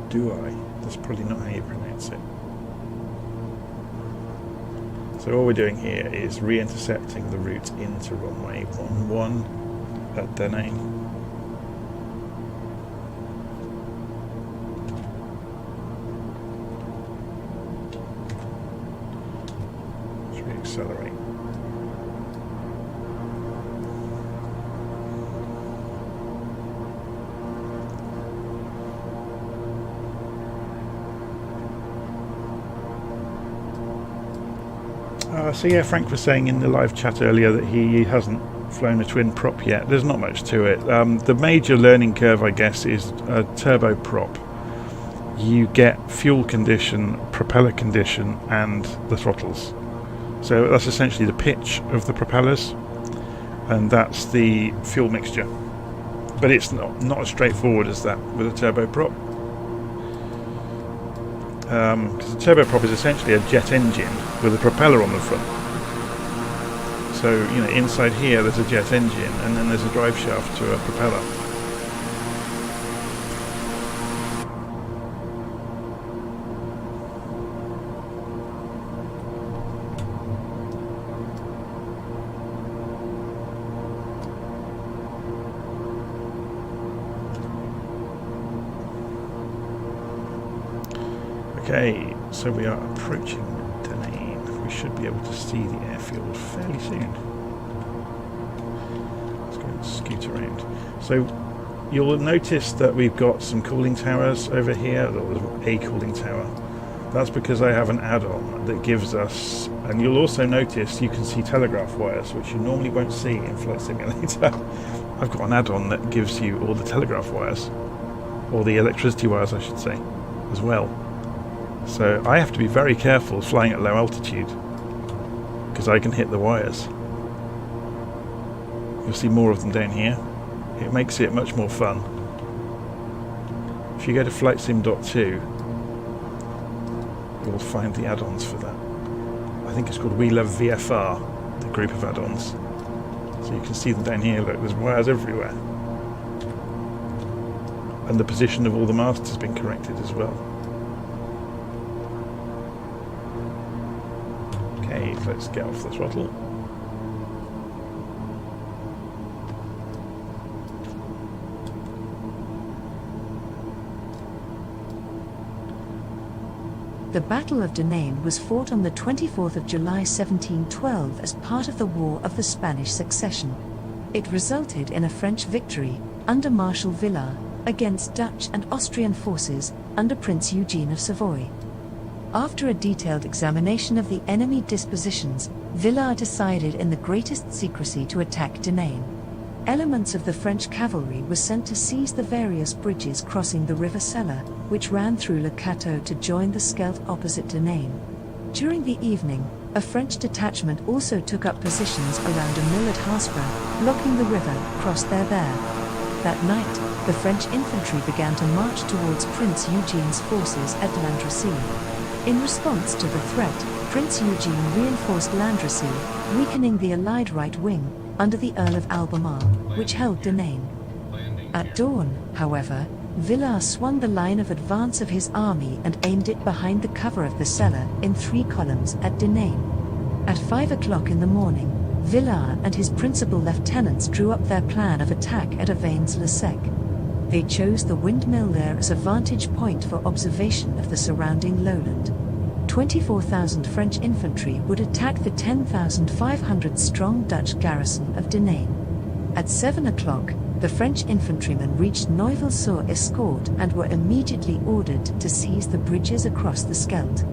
Douai. That's probably not how you pronounce it. So all we're doing here is re-intercepting the route into runway 11 at Denane. Should we accelerate? So yeah, Frank was saying in the live chat earlier that he hasn't flown a twin prop yet. There's not much to it. The major learning curve, I guess, is a turbo prop. You get fuel condition, propeller condition, and the throttles. So that's essentially the pitch of the propellers, and that's the fuel mixture. But it's not as straightforward as that with a turboprop. Because the turboprop is essentially a jet engine with a propeller on the front. So, you know, inside here there's a jet engine, and then there's a drive shaft to a propeller. Okay, so we are approaching Denane. We should be able to see the airfield fairly soon. Let's go and scoot around. So you'll notice that we've got some cooling towers over here, or a cooling tower. That's because I have an add-on that gives us, and you'll also notice you can see telegraph wires, which you normally won't see in Flight Simulator. I've got an add-on that gives you all the telegraph wires, or the electricity wires I should say, as well. So I have to be very careful flying at low altitude, because I can hit the wires. You'll see more of them down here. It makes it much more fun. If you go to flightsim.2, you'll find the add-ons for that. I think it's called We Love VFR, the group of add-ons. So you can see them down here. Look, there's wires everywhere. And the position of all the masts has been corrected as well. Okay, let's get off the throttle. The Battle of Denane was fought on the 24th of July 1712 as part of the War of the Spanish Succession. It resulted in a French victory, under Marshal Villars, against Dutch and Austrian forces, under Prince Eugene of Savoy. After a detailed examination of the enemy dispositions, Villars decided in the greatest secrecy to attack Denane. Elements of the French cavalry were sent to seize the various bridges crossing the River Sella, which ran through Le Cateau to join the Scheldt opposite Denane. During the evening, a French detachment also took up positions around a mill at Haasbroek, blocking the river, crossed there. That night, the French infantry began to march towards Prince Eugene's forces at Landrecies. In response to the threat, Prince Eugene reinforced Landrecies, weakening the Allied right wing, under the Earl of Albemarle, which held Denane. At dawn, however, Villars swung the line of advance of his army and aimed it behind the cover of the cellar in 3 columns at Denane. At 5 o'clock in the morning, Villars and his principal lieutenants drew up their plan of attack at Avesnes-le-Sec. They chose the windmill there as a vantage point for observation of the surrounding lowland. 24,000 French infantry would attack the 10,500-strong Dutch garrison of Denane. At 7 o'clock, the French infantrymen reached Neuville-sur-Escaut and were immediately ordered to seize the bridges across the Scheldt.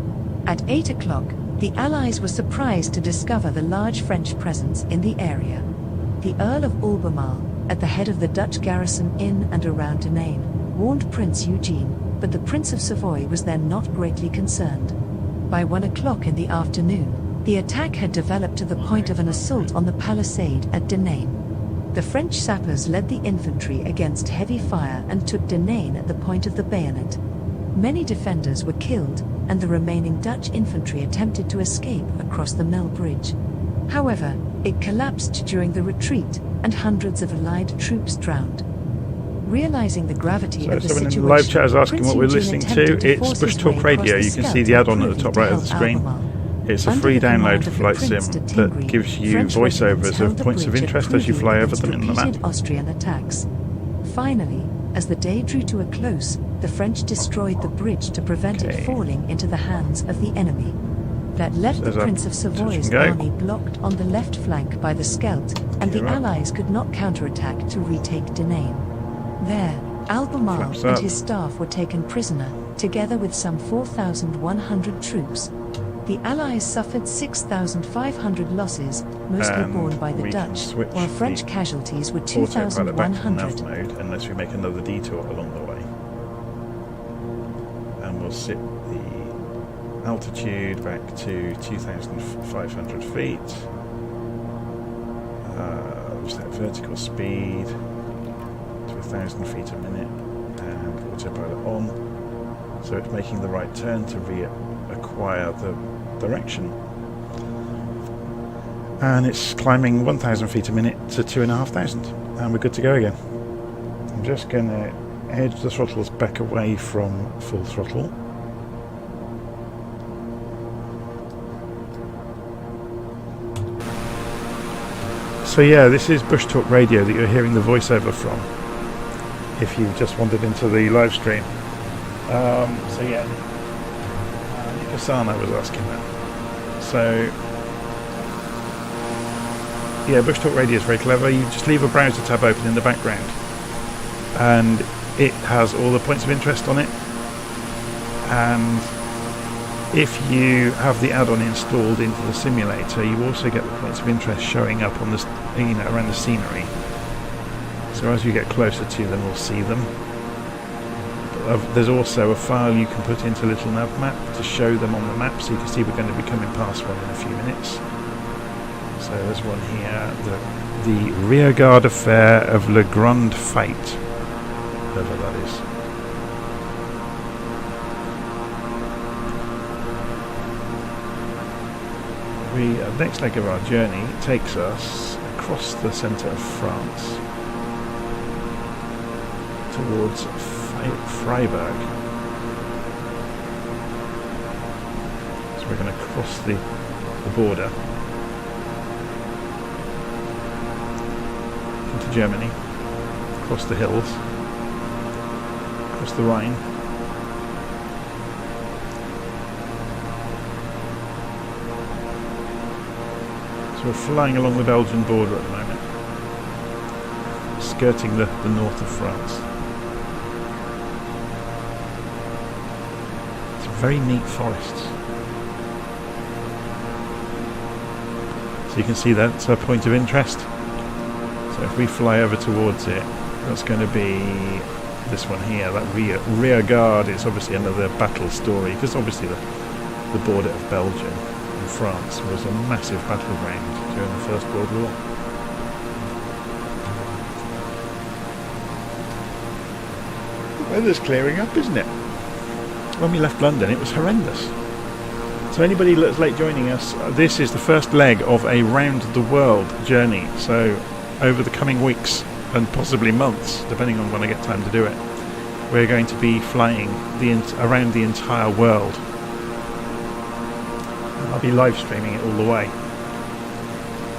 At 8 o'clock, the Allies were surprised to discover the large French presence in the area. The Earl of Albemarle, at the head of the Dutch garrison in and around Denane, warned Prince Eugene, but the Prince of Savoy was then not greatly concerned. By 1 o'clock in the afternoon, the attack had developed to the point of an assault on the palisade at Denane. The French sappers led the infantry against heavy fire and took Denane at the point of the bayonet. Many defenders were killed, and the remaining Dutch infantry attempted to escape across the mill bridge. However, it collapsed during the retreat, and hundreds of Allied troops drowned. Realizing the gravity of the situation, someone in the live chat is asking what we're Prince listening Eugene to. attempted It's force Bush his Talk way Radio. across You the can see Scheldt the add-on at and the top proving right of to the help screen. Albemarle. It's a Under free the download command for of the Flight Prince Sim de that Tingry, gives you French regiments voiceovers held of the points of bridge at interest as you Proville fly over against them in the map. repeated Austrian attacks. Finally, as the day drew to a close, the French destroyed the bridge to prevent it falling into the hands of the enemy. That left the Prince of Savoy's army blocked on the left flank by the Scheldt, and the Allies could not counterattack to retake Denane. There, Albemarle and his staff were taken prisoner, together with some 4,100 troops. The Allies suffered 6,500 losses, mostly borne by the Dutch, while French casualties were 2,100. Mode, unless we make another detour along the way. And we'll sit the altitude back to 2,500 feet. Set vertical speed to 1,000 feet a minute, and autopilot on. So it's making the right turn to reacquire the direction. And it's climbing 1,000 feet a minute to 2,500, and we're good to go again. I'm just going to edge the throttles back away from full throttle. So yeah, this is Bush Talk Radio that you're hearing the voiceover from, if you just wandered into the live stream. So yeah, Nikasana was asking that. So yeah, Bush Talk Radio is very clever. You just leave a browser tab open in the background, and it has all the points of interest on it. And if you have the add-on installed into the simulator, you also get the points of interest showing up on the, around the scenery. So as you get closer to them, we'll see them. There's also a file you can put into Little Nav Map to show them on the map, so you can see we're going to be coming past one in a few minutes. So there's one here, the Rearguard Affair of Le Grand Fête, whatever that is. The next leg of our journey takes us across the centre of France towards Freiburg. So we're going to cross the border into Germany, across the hills, across the Rhine. So we're flying along the Belgian border at the moment, skirting the north of France. It's very neat forests. So you can see that's a point of interest. So if we fly over towards it, that's going to be this one here, that rear guard. It's obviously another battle story, because obviously the border of Belgium France was a massive battleground during the First World War. The weather's clearing up, isn't it? When we left London, it was horrendous. So anybody that's late joining us, this is the first leg of a round the world journey. So over the coming weeks and possibly months, depending on when I get time to do it, we're going to be flying around the entire world. I'll be live streaming it all the way,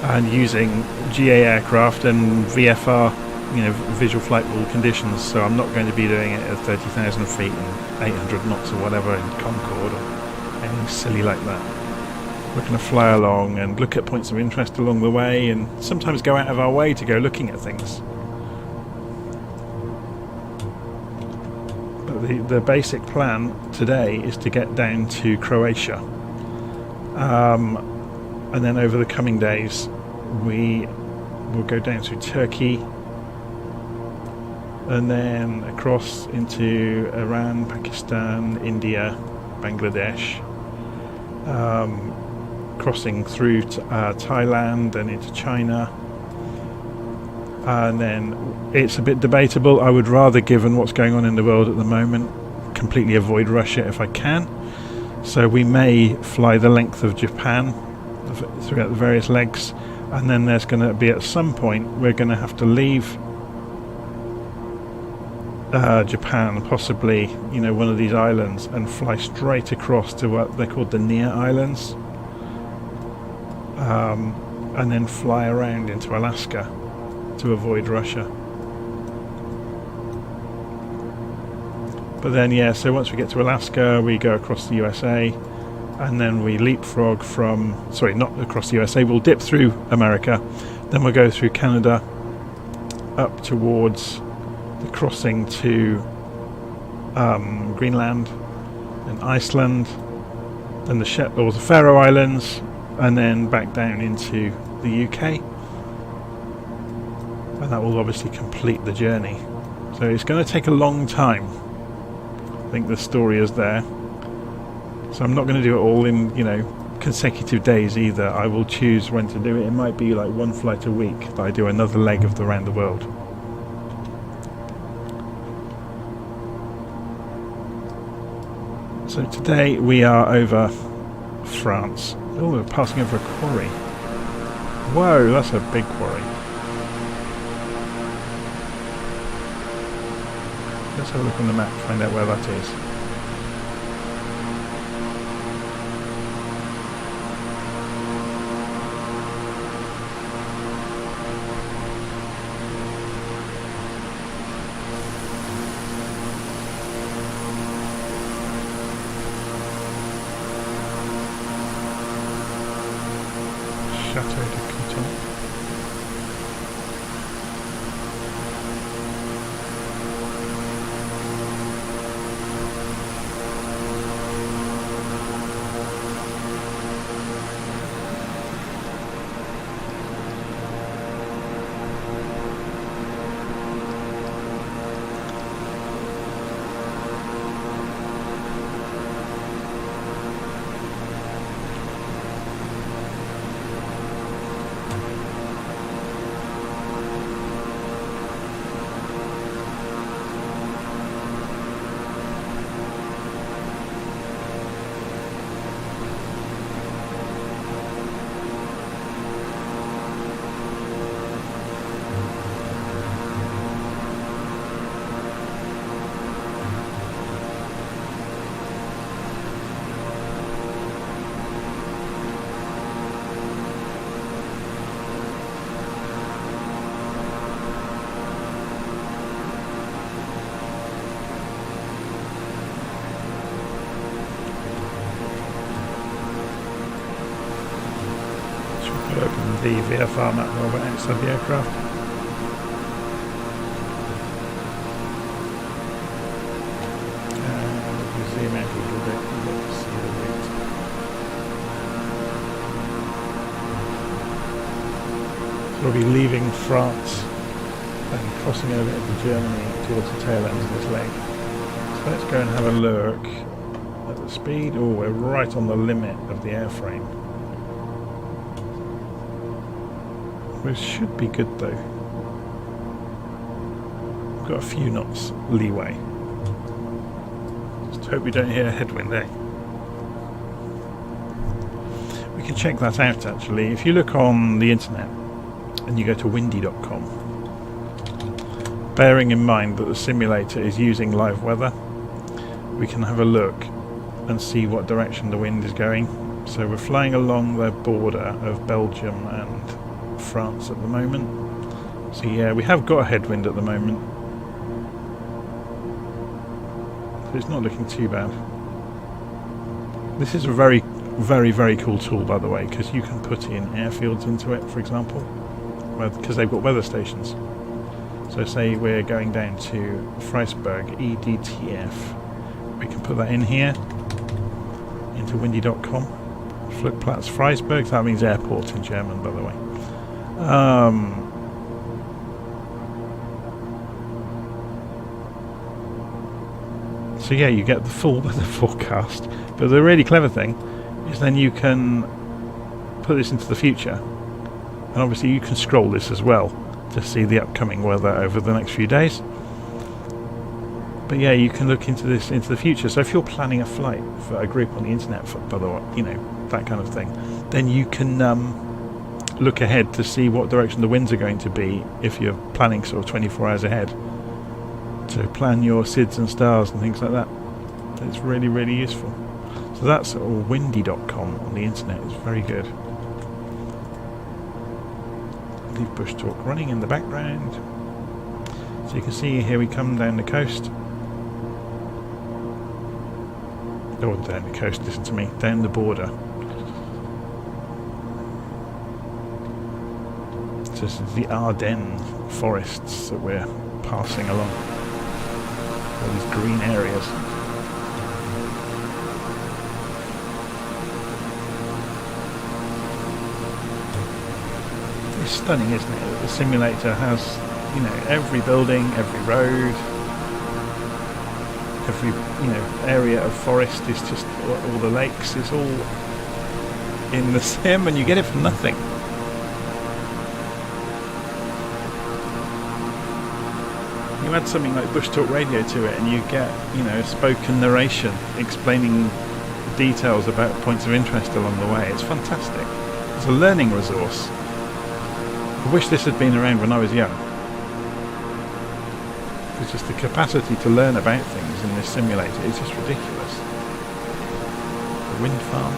and using GA aircraft and VFR, visual flight rule conditions. So I'm not going to be doing it at 30,000 feet and 800 knots or whatever in Concorde or anything silly like that. We're going to fly along and look at points of interest along the way, and sometimes go out of our way to go looking at things. But the basic plan today is to get down to Croatia. And then over the coming days we will go down through Turkey and then across into Iran, Pakistan, India, Bangladesh, crossing through Thailand and into China. And then it's a bit debatable. I would rather, given what's going on in the world at the moment, completely avoid Russia if I can. So we may fly the length of Japan throughout the various legs, and then there's going to be, at some point, we're going to have to leave Japan, possibly, one of these islands, and fly straight across to what they're called the Near Islands, and then fly around into Alaska to avoid Russia. But then, so once we get to Alaska, we go across the USA, and then we leapfrog not across the USA, we'll dip through America, then we'll go through Canada, up towards the crossing to Greenland and Iceland, then the Faroe Islands, and then back down into the UK. And that will obviously complete the journey. So it's going to take a long time. I think the story is there. So I'm not going to do it all in, you know, consecutive days either. I will choose when to do it. It might be like one flight a week that I do another leg of the around the world. So today we are over France. Oh, we're passing over a quarry. Whoa, that's a big quarry. Let's have a look on the map, find out where that is. Chateau de Couton. Open the VFR map while we're outside the aircraft. If you zoom out a little bit, you get to see the route. So we'll be leaving France and crossing over into Germany towards the tail end of this leg. So let's go and have a look at the speed. Oh, we're right on the limit of the airframe. Which should be good though. We've got a few knots leeway. Just hope we don't hit a headwind, eh? We can check that out actually. If you look on the internet and you go to windy.com, bearing in mind that the simulator is using live weather, we can have a look and see what direction the wind is going. So we're flying along the border of Belgium and France at the moment. So yeah, we have got a headwind at the moment. So it's not looking too bad. This is a very, very cool tool, by the way, because you can put in airfields into it, for example, because they've got weather stations. So say we're going down to Freiburg, EDTF. We can put that in here, into windy.com. Flugplatz Freiburg, that means airport in German, by the way. So yeah, you get the full weather forecast, but the really clever thing is then you can put this into the future, and obviously you can scroll this as well to see the upcoming weather over the next few days. But yeah, you can look into this into the future. So if you're planning a flight for a group on the internet, by the way, you know, that kind of thing, then you can look ahead to see what direction the winds are going to be if you're planning sort of 24 hours ahead, to plan your SIDS and stars and things like that. It's really useful. So that's windy.com on the internet. It's very good. Leave Bush Talk running in the background. So you can see here we come down the coast. Oh, down the coast, listen to me, down the border. This is the Ardennes forests that we're passing along. All these green areas. It's stunning, isn't it? The simulator has, you know, every building, every road, every area of forest is just all the lakes. It's all in the sim, and you get it for nothing. You add something like Bush Talk Radio to it, and you get spoken narration explaining details about points of interest along the way. It's fantastic. It's a learning resource. I wish this had been around when I was young. It's just the capacity to learn about things in this simulator is just ridiculous. The wind farm.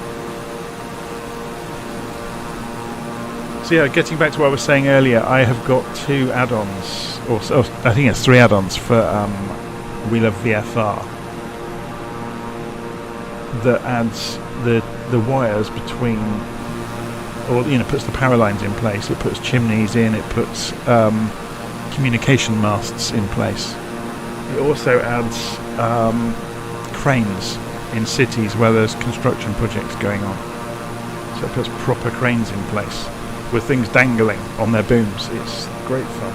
So yeah, getting back to what I was saying earlier, I have got 2 add-ons, or I think it's 3 add-ons for We Love VFR that adds the wires between, or puts the power lines in place. It puts chimneys in. It puts communication masts in place. It also adds cranes in cities where there's construction projects going on. So it puts proper cranes in place with things dangling on their booms. It's great fun.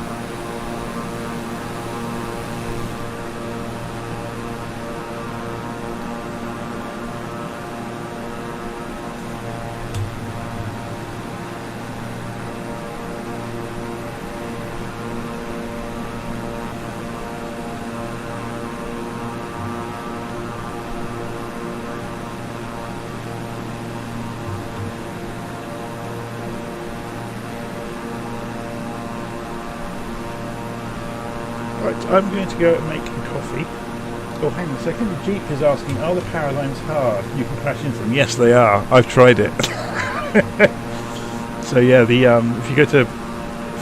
I'm going to go and make a coffee. Oh, hang on a second. The Jeep is asking, are the power lines hard? You can crash into them. Yes, they are. I've tried it. So yeah, if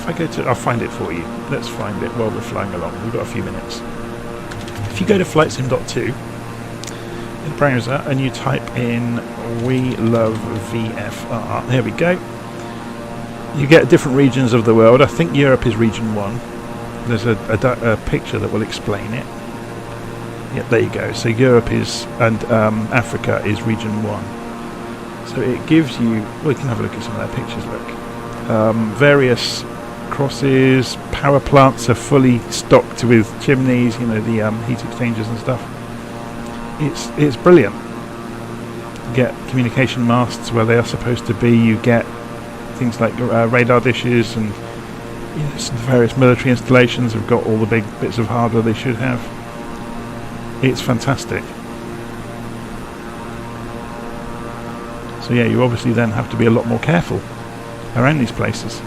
I go to, I'll find it for you. Let's find it while we're flying along. We've got a few minutes. If you go to flightsim.2 in the browser and you type in We Love VFR, there we go. You get different regions of the world. I think Europe is region 1. There's a picture that will explain it. Yep, there you go. So Europe is, and Africa is region 1. So it gives you, well, you can have a look at some of their pictures, look. Various crosses, power plants are fully stocked with chimneys, the heat exchangers and stuff. It's brilliant. You get communication masts where they are supposed to be. You get things like radar dishes, and the various military installations have got all the big bits of hardware they should have. It's fantastic. So yeah, you obviously then have to be a lot more careful around these places.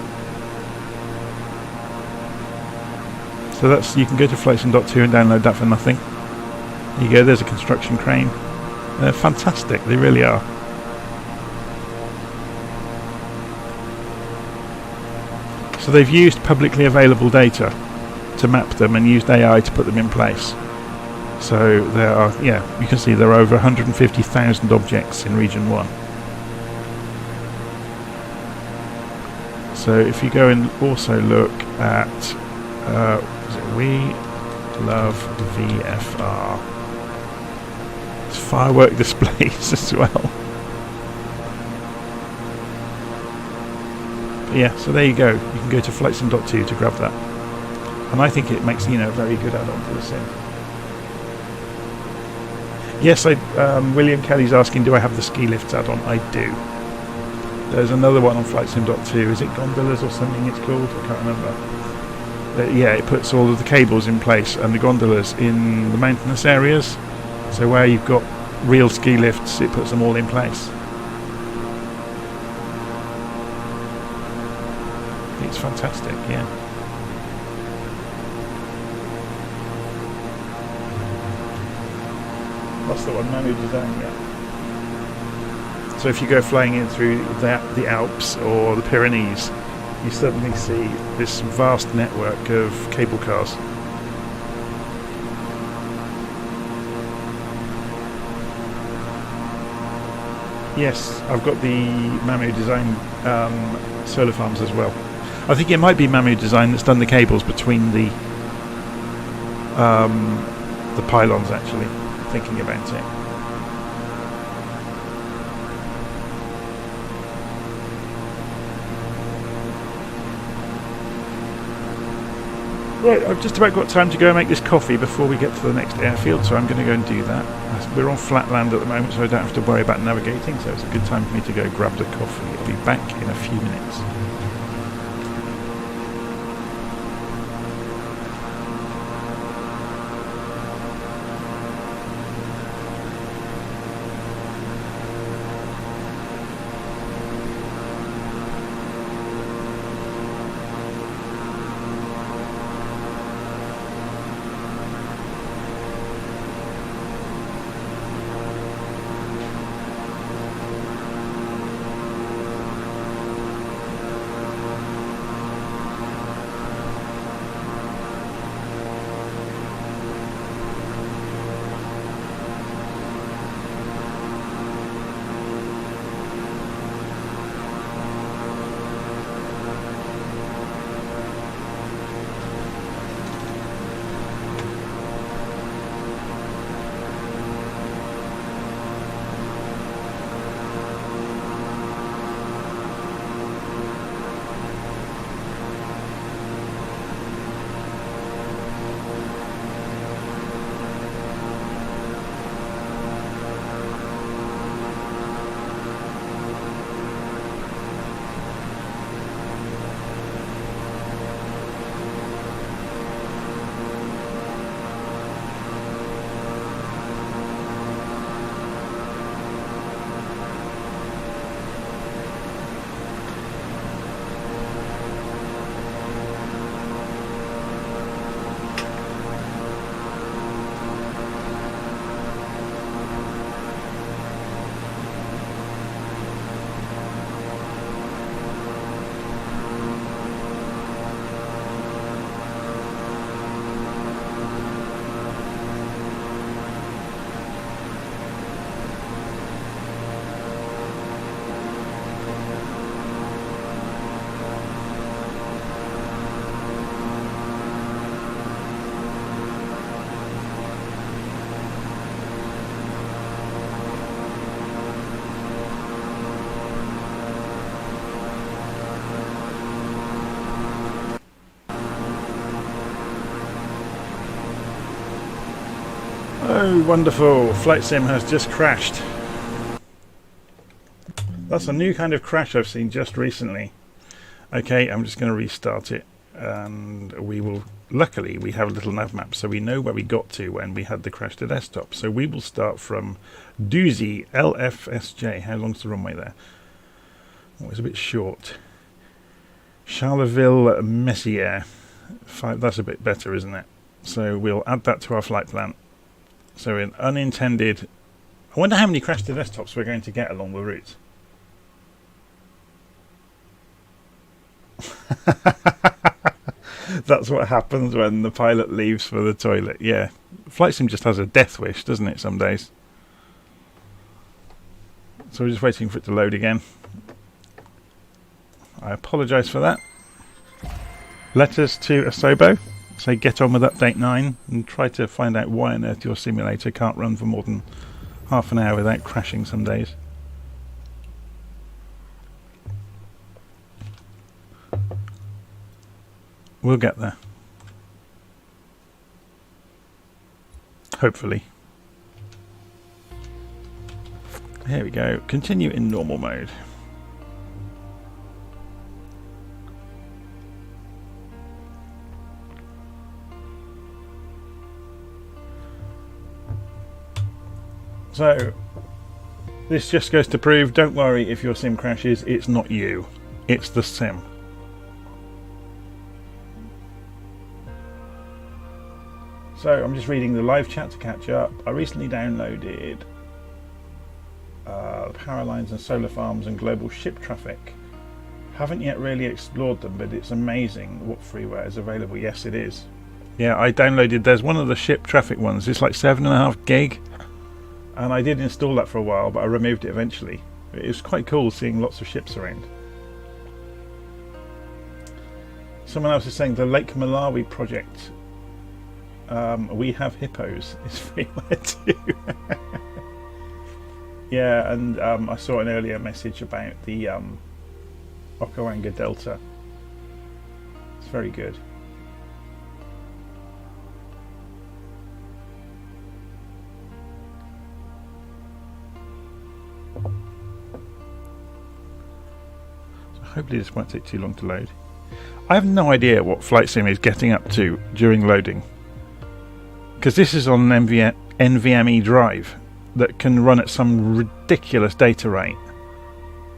So you can go to flightsim.2 and download that for nothing. There you go, there's a construction crane. They're fantastic, they really are. So they've used publicly available data to map them and used AI to put them in place. So there are, you can see there are over 150,000 objects in region 1. So if you go and also look at We Love VFR, it's firework displays as well. Yeah, so there you go. You can go to flightsim.2 to grab that, and I think it makes a very good add-on to the sim. Yes, William Kelly's asking, do I have the ski lifts add-on? I do. There's another one on flightsim.2. Is it gondolas or something it's called? I can't remember. Yeah, it puts all of the cables in place and the gondolas in the mountainous areas. So where you've got real ski lifts, it puts them all in place. It's fantastic, yeah. That's the one, Manu Design, yeah. So if you go flying in through the Alps or the Pyrenees, you suddenly see this vast network of cable cars. Yes, I've got the Mamu Design solar farms as well. I think it might be Mamu Design that's done the cables between the pylons, actually, thinking about it. Right, I've just about got time to go and make this coffee before we get to the next airfield, so I'm going to go and do that. We're on flat land at the moment, so I don't have to worry about navigating, so it's a good time for me to go grab the coffee. I'll be back in a few minutes. Oh, wonderful. Flight Sim has just crashed. That's a new kind of crash I've seen just recently. Okay, I'm just going to restart it. And we will... Luckily, we have a little nav map, so we know where we got to when we had the crash to desktop. So we will start from Doozy LFSJ. How long's the runway there? Oh, it's a bit short. Charleville Messier. That's a bit better, isn't it? So we'll add that to our flight plan. So in unintended... I wonder how many crash to desktops we're going to get along the route. That's what happens when the pilot leaves for the toilet. Yeah. Flight Sim just has a death wish, doesn't it, some days? So we're just waiting for it to load again. I apologise for that. Letters to Asobo. Say get on with update 9 and try to find out why on earth your simulator can't run for more than half an hour without crashing some days. We'll get there. Hopefully. Here we go. Continue in normal mode. So, this just goes to prove, don't worry if your sim crashes, it's not you, it's the sim. So, I'm just reading the live chat to catch up. I recently downloaded power lines and solar farms and global ship traffic. Haven't yet really explored them, but it's amazing what freeware is available. Yes, it is. Yeah, I downloaded, there's one of the ship traffic ones, it's like 7.5 gig. And I did install that for a while, but I removed it eventually. It was quite cool seeing lots of ships around. Someone else is saying the Lake Malawi project. We have hippos. It's freeware too. Yeah, and I saw an earlier message about the Okawanga Delta. It's very good. Hopefully this won't take too long to load. I have no idea what Flight Sim is getting up to during loading. Because this is on an NVMe drive that can run at some ridiculous data rate.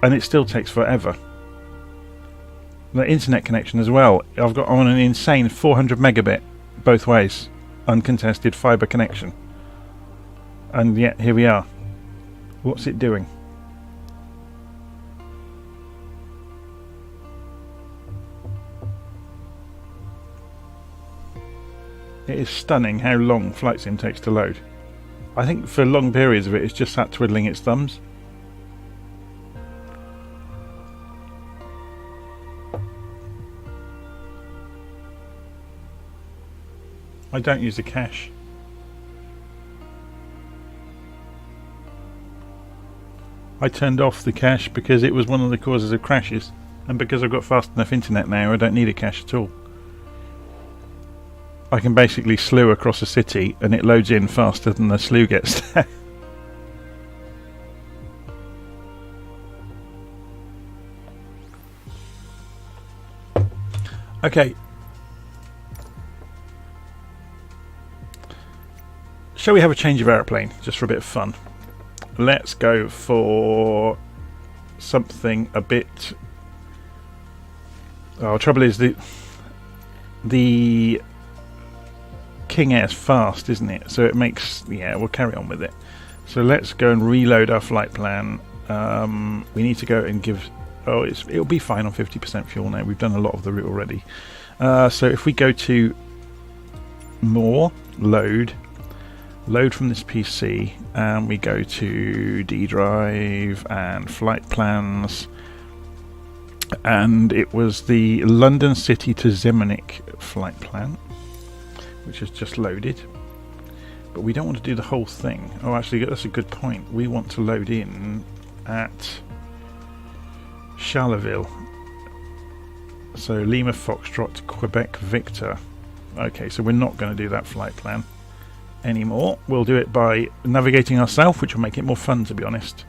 And it still takes forever. The internet connection as well. I've got on an insane 400 megabit both ways. Uncontested fibre connection. And yet here we are. What's it doing? It is stunning how long Flight Sim takes to load. I think for long periods of it it's just sat twiddling its thumbs. I don't use the cache. I turned off the cache because it was one of the causes of crashes, and because I've got fast enough internet now I don't need a cache at all. I can basically slew across a city and it loads in faster than the slew gets there. Okay. Shall we have a change of aeroplane just for a bit of fun? Let's go for something a bit... Oh, trouble is the King Air's fast, isn't it? So it makes... Yeah, we'll carry on with it. So let's go and reload our flight plan. We need to go and give... Oh, it'll be fine on 50% fuel now. We've done a lot of the route already. So if we go to more, load from this PC, and we go to D drive and flight plans, and it was the London City to Zemunik flight plan, which is just loaded. But we don't want to do the whole thing. Oh, actually, that's a good point. We want to load in at Charleville. So Lima Foxtrot Quebec Victor. Okay, so we're not going to do that flight plan anymore. We'll do it by navigating ourselves, which will make it more fun, to be honest.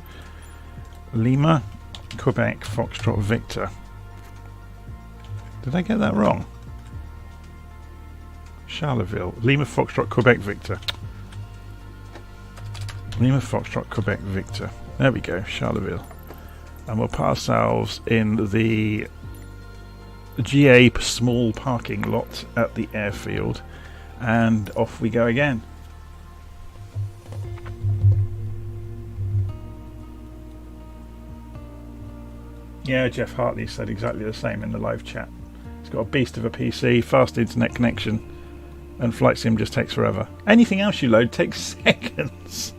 Lima Quebec Foxtrot Victor. Did I get that wrong? Charleville. Lima Foxtrot Quebec Victor. Lima Foxtrot Quebec Victor. There we go, Charleville. And we'll put ourselves in the GA small parking lot at the airfield, and off we go again. Yeah, Jeff Hartley said exactly the same in the live chat. It's got a beast of a PC, fast internet connection, and Flight Sim just takes forever. Anything else you load takes seconds.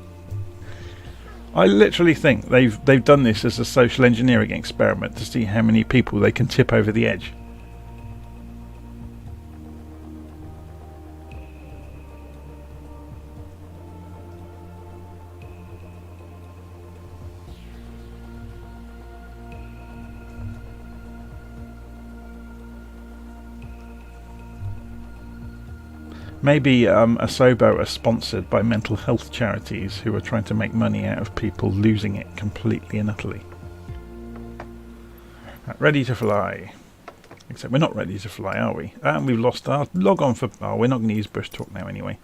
I literally think they've done this as a social engineering experiment to see how many people they can tip over the edge. Maybe Asobo are sponsored by mental health charities who are trying to make money out of people losing it completely and utterly. Right, ready to fly. Except we're not ready to fly, are we? And we've lost our log on for... Oh, we're not going to use Bush Talk now anyway.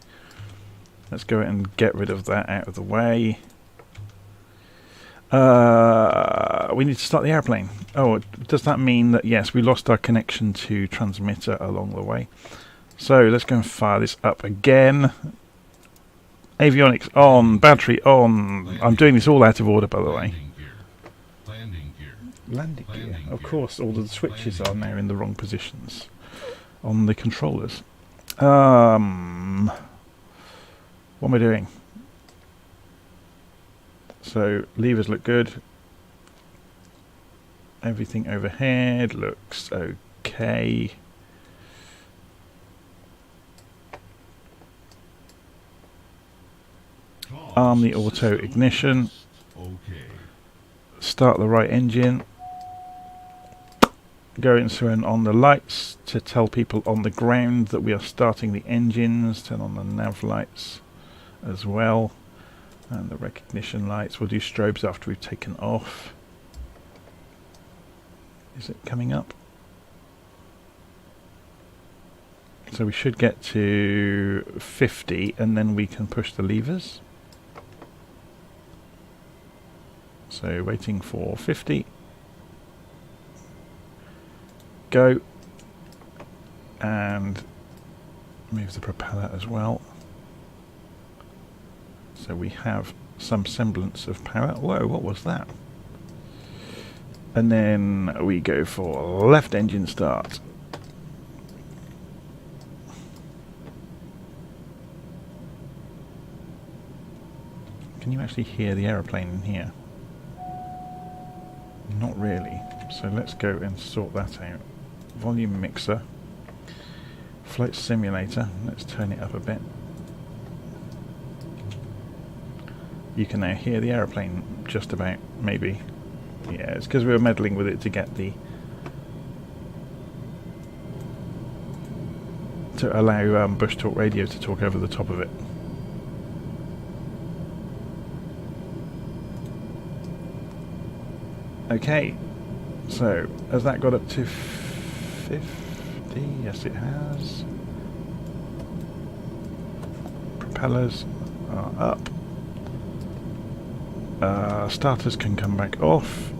Let's go and get rid of that out of the way. We need to start the airplane. Oh, does that mean that, yes, we lost our connection to transmitter along the way? So let's go and fire this up again. Avionics on, battery on. I'm doing this all out of order, by the way. Landing gear. Of course, all the switches are now in the wrong positions on the controllers. What am I doing? So levers look good. Everything overhead looks okay. Arm the auto ignition. Start the right engine. Go and turn on the lights to tell people on the ground that we are starting the engines. Turn on the nav lights as well. And the recognition lights. We'll do strobes after we've taken off. Is it coming up? So we should get to 50 and then we can push the levers. So waiting for 50. Go. And move the propeller as well. So we have some semblance of power. Whoa, what was that? And then we go for left engine start. Can you actually hear the aeroplane in here? Not really. So let's go and sort that out. Volume mixer. Flight simulator. Let's turn it up a bit. You can now hear the aeroplane just about, maybe. Yeah, it's because we were meddling with it to get the... to allow Bush Talk Radio to talk over the top of it. Okay, so has that got up to 50? Yes, it has. Propellers are up. Starters can come back off.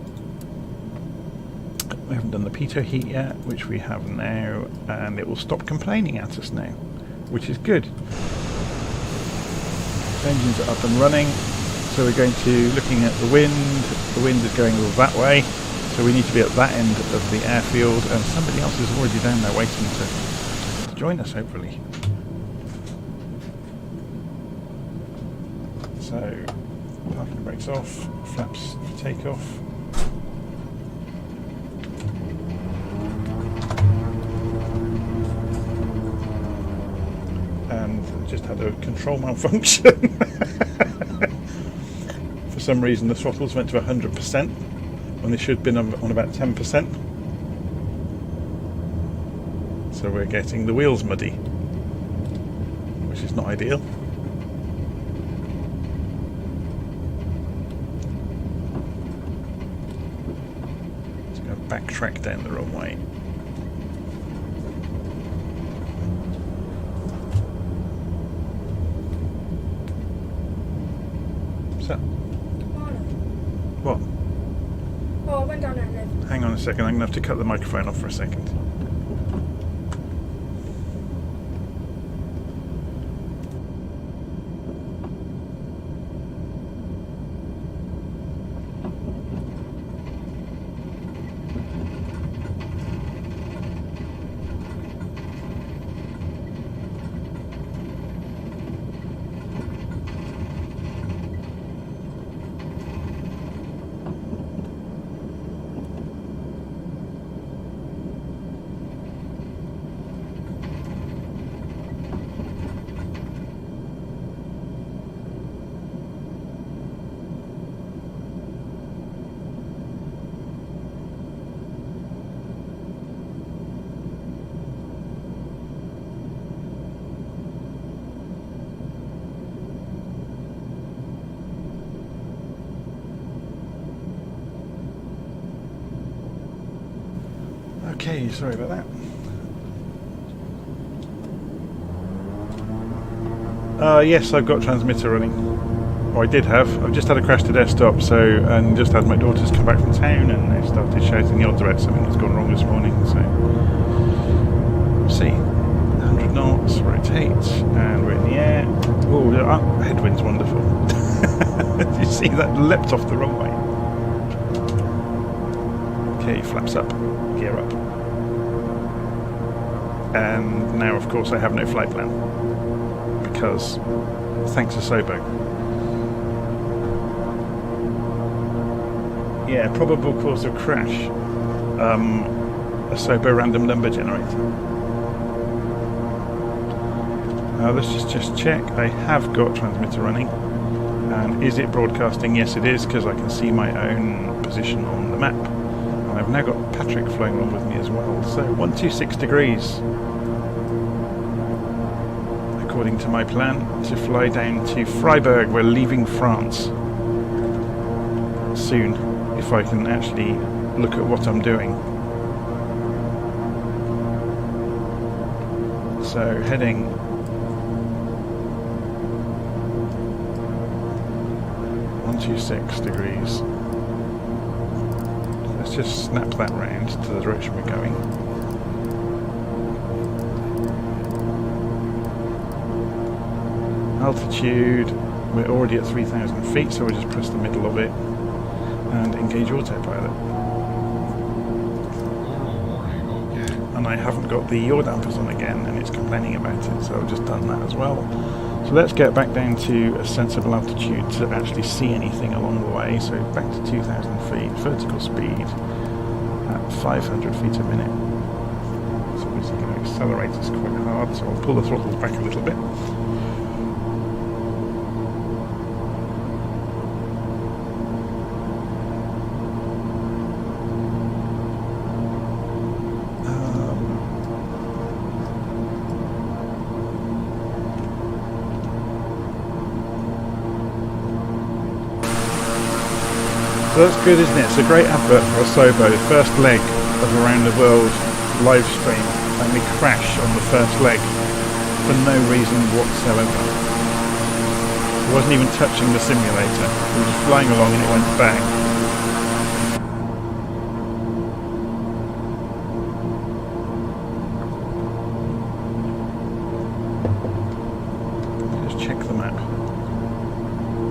We haven't done the pitot heat yet, which we have now, and it will stop complaining at us now, which is good. Engines are up and running, so we're going to looking at the wind. The wind is going that way, so we need to be at that end of the airfield, and somebody else is already down there waiting to join us, hopefully. So, parking brakes off, flaps for takeoff. And just had a control malfunction. For some reason the throttles went to 100% when they should have been on about 10%. So we're getting the wheels muddy, which is not ideal. Let's go backtrack down the wrong way. So, what? Oh, I went down there then. Hang on a second, I'm going to have to cut the microphone off for a second. Okay, sorry about that. Yes, I've got transmitter running. Or I did have. I've just had a crash to desktop, and just had my daughters come back from town, and they started shouting the odds about something that's gone wrong this morning. So, we'll see. 100 knots, rotate, and we're in the air. Oh, headwind's wonderful. Did you see that leapt off the wrong way? Okay, flaps up, gear up. And now, of course, I have no flight plan because, thanks to Sobo. Yeah, probable cause of crash. A Sobo random number generator. Let's just check. I have got transmitter running. And is it broadcasting? Yes, it is, because I can see my own position on the map. And I've now got Patrick flying along with me as well. So 126 degrees. According to my plan, to fly down to Freiburg. We're leaving France soon, if I can actually look at what I'm doing. So heading 126 degrees. Let's just snap that round to the direction we're going. Altitude, we're already at 3,000 feet, so we'll just press the middle of it and engage autopilot. Oral warning, okay. And I haven't got the yaw dampers on again, and it's complaining about it, so I've just done that as well. So let's get back down to a sensible altitude to actually see anything along the way. So back to 2,000 feet, vertical speed at 500 feet a minute. So obviously going to accelerate us quite hard, so I'll pull the throttles back a little bit. So that's good, isn't it? It's a great advert for Osobo, first leg of Around the World live stream, and we crash on the first leg for no reason whatsoever. It wasn't even touching the simulator, we were just flying along and it went bang. Just check the map.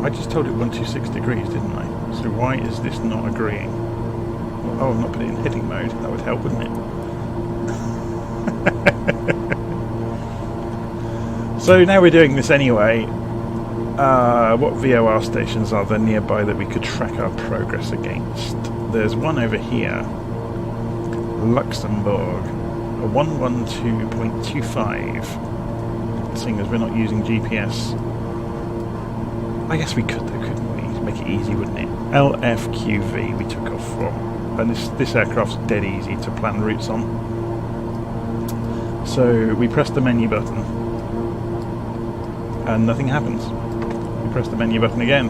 I just told it 126 degrees, didn't I? So why is this not agreeing? Well, oh, I've not put it in heading mode. That would help, wouldn't it? So now we're doing this anyway. What VOR stations are there nearby that we could track our progress against? There's one over here. Luxembourg. A 112.25. Seeing as we're not using GPS. I guess we could though, couldn't we? To make it easy, wouldn't it? LFQV we took off from. And this aircraft's dead easy to plan routes on. So we press the menu button and nothing happens. We press the menu button again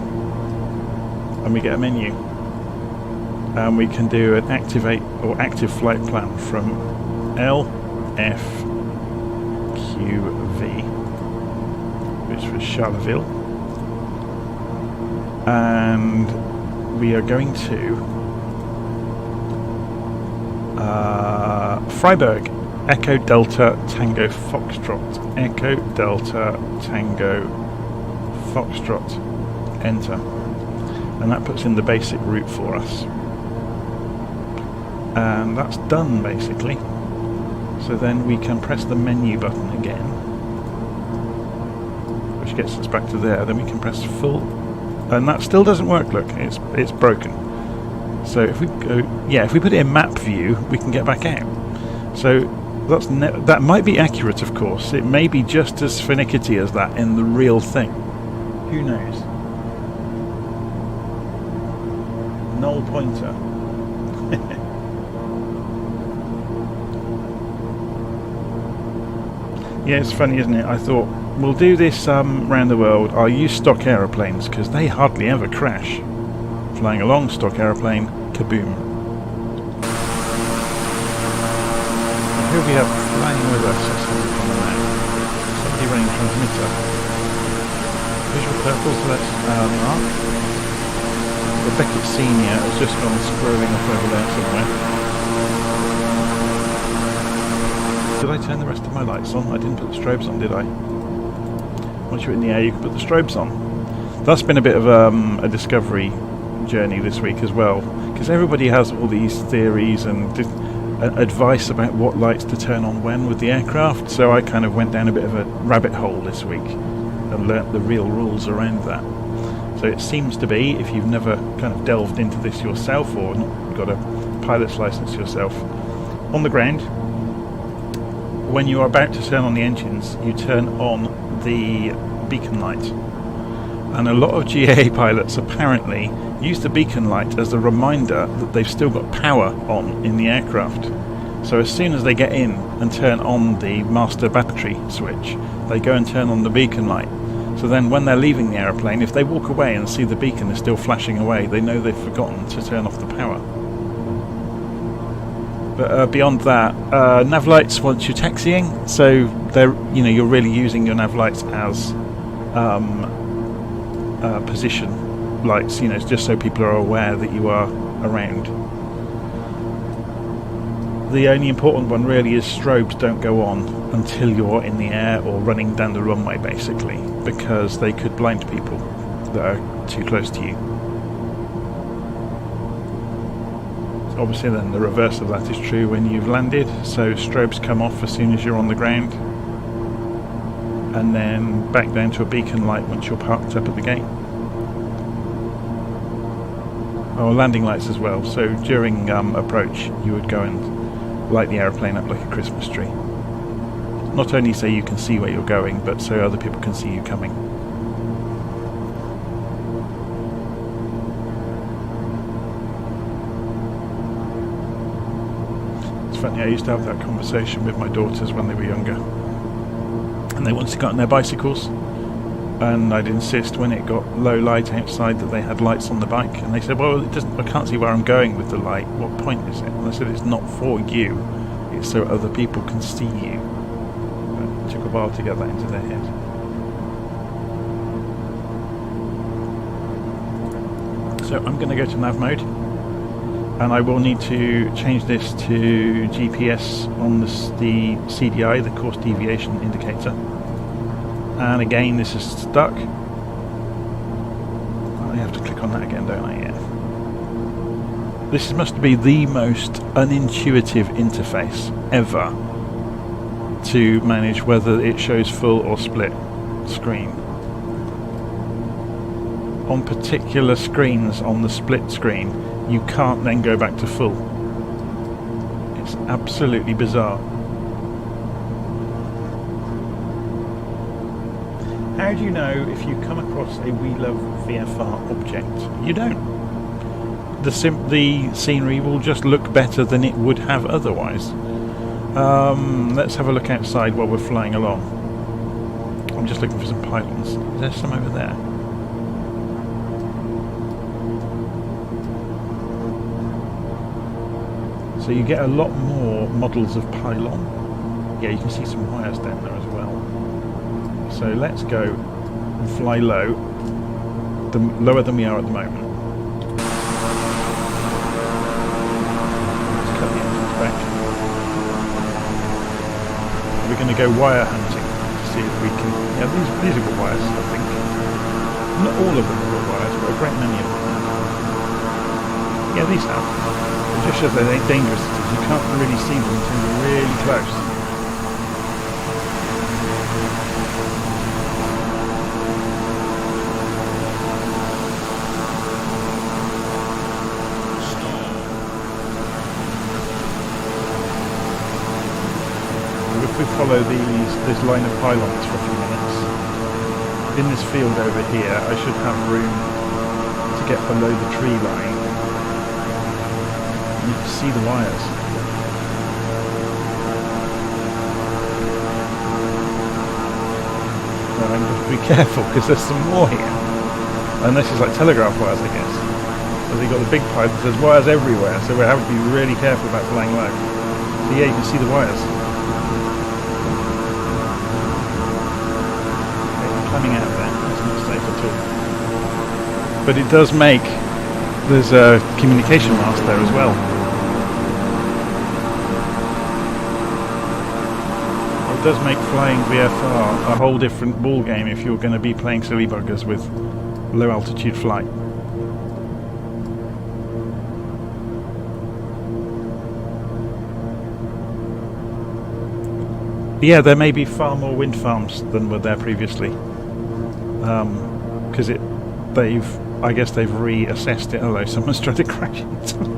and we get a menu. And we can do an activate or active flight plan from LFQV, which was Charleville. And we are going to Freiburg, Echo Delta Tango Foxtrot, Echo Delta Tango Foxtrot, enter, and that puts in the basic route for us, and that's done basically. So then we can press the menu button again, which gets us back to there. Then we can press full. And that still doesn't work, look, it's broken. So if we go, yeah, if we put it in map view, we can get back out. So that might be accurate, of course. It may be just as finicky as that in the real thing. Who knows? Null pointer. Yeah, it's funny, isn't it? I thought, we'll do this round the world. I'll use stock aeroplanes because they hardly ever crash. Flying along, stock aeroplane, kaboom. And who we have flying with us? Let's have a look on the map. Somebody running transmitter. Visual purple, so that's Mark. The Beckett Senior has just gone scrolling off over there somewhere. Did I turn the rest of my lights on? I didn't put the strobes on, did I? Once you're in the air, you can put the strobes on. That's been a bit of a discovery journey this week as well, because everybody has all these theories and advice about what lights to turn on when with the aircraft, so I kind of went down a bit of a rabbit hole this week and learnt the real rules around that. So it seems to be, if you've never kind of delved into this yourself or not got a pilot's license yourself, on the ground, when you are about to turn on the engines, you turn on the beacon light. And a lot of GAA pilots apparently use the beacon light as a reminder that they've still got power on in the aircraft. So as soon as they get in and turn on the master battery switch, they go and turn on the beacon light. So then when they're leaving the aeroplane, if they walk away and see the beacon is still flashing away, they know they've forgotten to turn off the power. But beyond that, nav lights once you're taxiing, so they're you're really using your nav lights as position lights, just so people are aware that you are around. The only important one really is strobes don't go on until you're in the air or running down the runway, basically, because they could blind people that are too close to you. Obviously then the reverse of that is true when you've landed, so strobes come off as soon as you're on the ground, and then back down to a beacon light once you're parked up at the gate. Oh, landing lights as well, so during approach you would go and light the aeroplane up like a Christmas tree. Not only so you can see where you're going, but so other people can see you coming. Funny, I used to have that conversation with my daughters when they were younger, and they wanted to go on their bicycles, and I'd insist when it got low light outside that they had lights on the bike, and they said, well, it doesn't, I can't see where I'm going with the light, what point is it? And I said, it's not for you, it's so other people can see you. But it took a while to get that into their head. So I'm going to go to nav mode. And I will need to change this to GPS on the CDI, the course deviation indicator. And again, this is stuck. I have to click on that again, don't I? Yeah. This must be the most unintuitive interface ever to manage whether it shows full or split screen. On particular screens on the split screen, you can't then go back to full. It's absolutely bizarre. How do you know if you come across a We Love VFR object? You don't. The scenery will just look better than it would have otherwise. Let's have a look outside while we're flying along. I'm just looking for some pylons. Is there some over there? So you get a lot more models of pylon. Yeah, you can see some wires down there as well. So let's go and fly low, lower than we are at the moment. Let's cut the engines back. We're going to go wire hunting to see if we can... Yeah, these are good wires, I think. Not all of them are good wires, but a great many of them. Yeah, these have. It just shows they're dangerous. You can't really see them until you're really close. So if we follow this line of pylons for a few minutes, in this field over here, I should have room to get below the tree line. You can see the wires. So I'm going to be careful because there's some more here. And this is like telegraph wires, I guess. So they've got the big pipe, there's wires everywhere, so we have to be really careful about flying low. So yeah, you can see the wires. Okay, I'm climbing out of there, that's not safe at all. But it does make, there's a communication mast there as well. It does make flying VFR a whole different ball game if you're going to be playing silly buggers with low altitude flight. Yeah, there may be far more wind farms than were there previously, because I guess they've reassessed it. Hello, someone's trying to crash into me.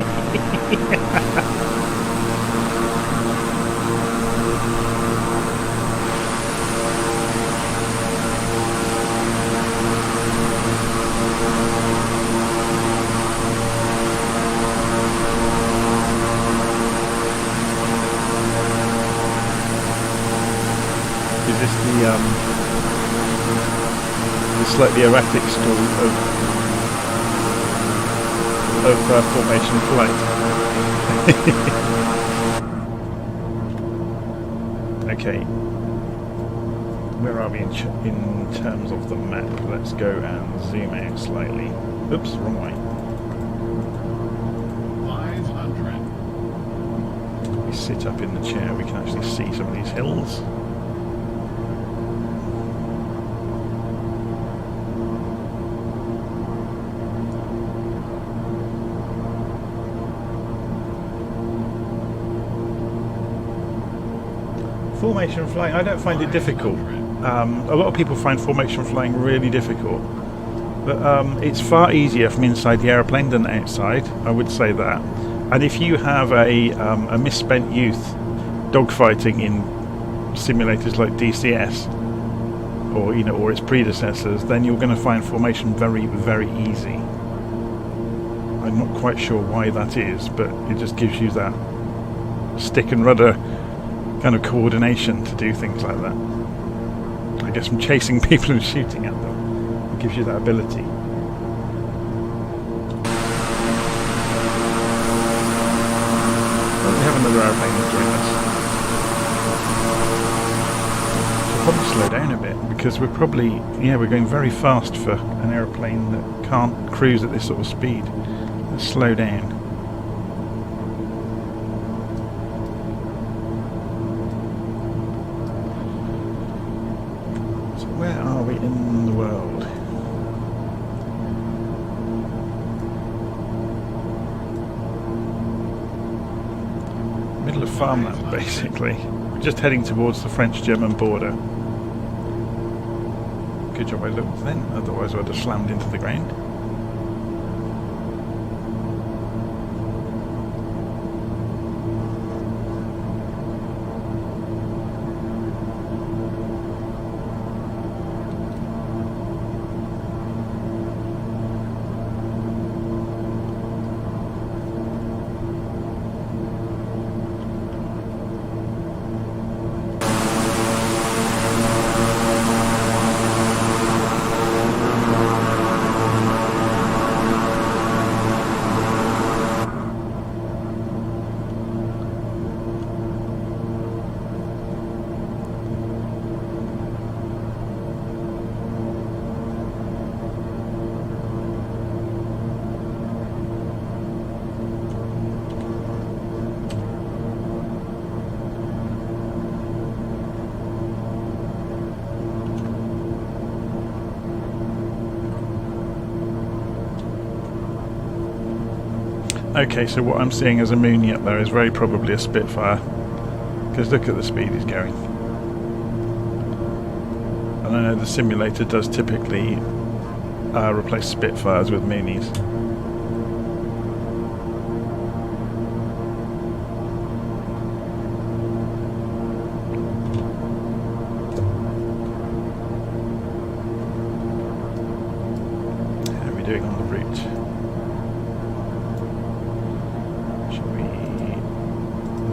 Is this the slightly erratic school of formation flight? Okay. Where are we in terms of the map? Let's go and zoom out slightly. Oops, wrong way. 500. We sit up in the chair, we can actually see some of these hills. Formation flying, I don't find it difficult. A lot of people find formation flying really difficult, but it's far easier from inside the aeroplane than outside, I would say that. And if you have a misspent youth dogfighting in simulators like DCS, or or its predecessors, then you're going to find formation very, very easy. I'm not quite sure why that is, but it just gives you that stick and rudder kind of coordination to do things like that. I guess from chasing people and shooting at them, it gives you that ability. Well, we have another aeroplane doing this. Should probably slow down a bit, because we're probably, we're going very fast for an aeroplane that can't cruise at this sort of speed. Let's slow down. Where are we in the world? Middle of farmland, basically. We're just heading towards the French-German border. Good job I looked then, otherwise I would have slammed into the ground. Okay, so what I'm seeing as a Mooney up there is very probably a Spitfire, because look at the speed he's going. And I know the simulator does typically replace Spitfires with Moonies. How are we doing on the route?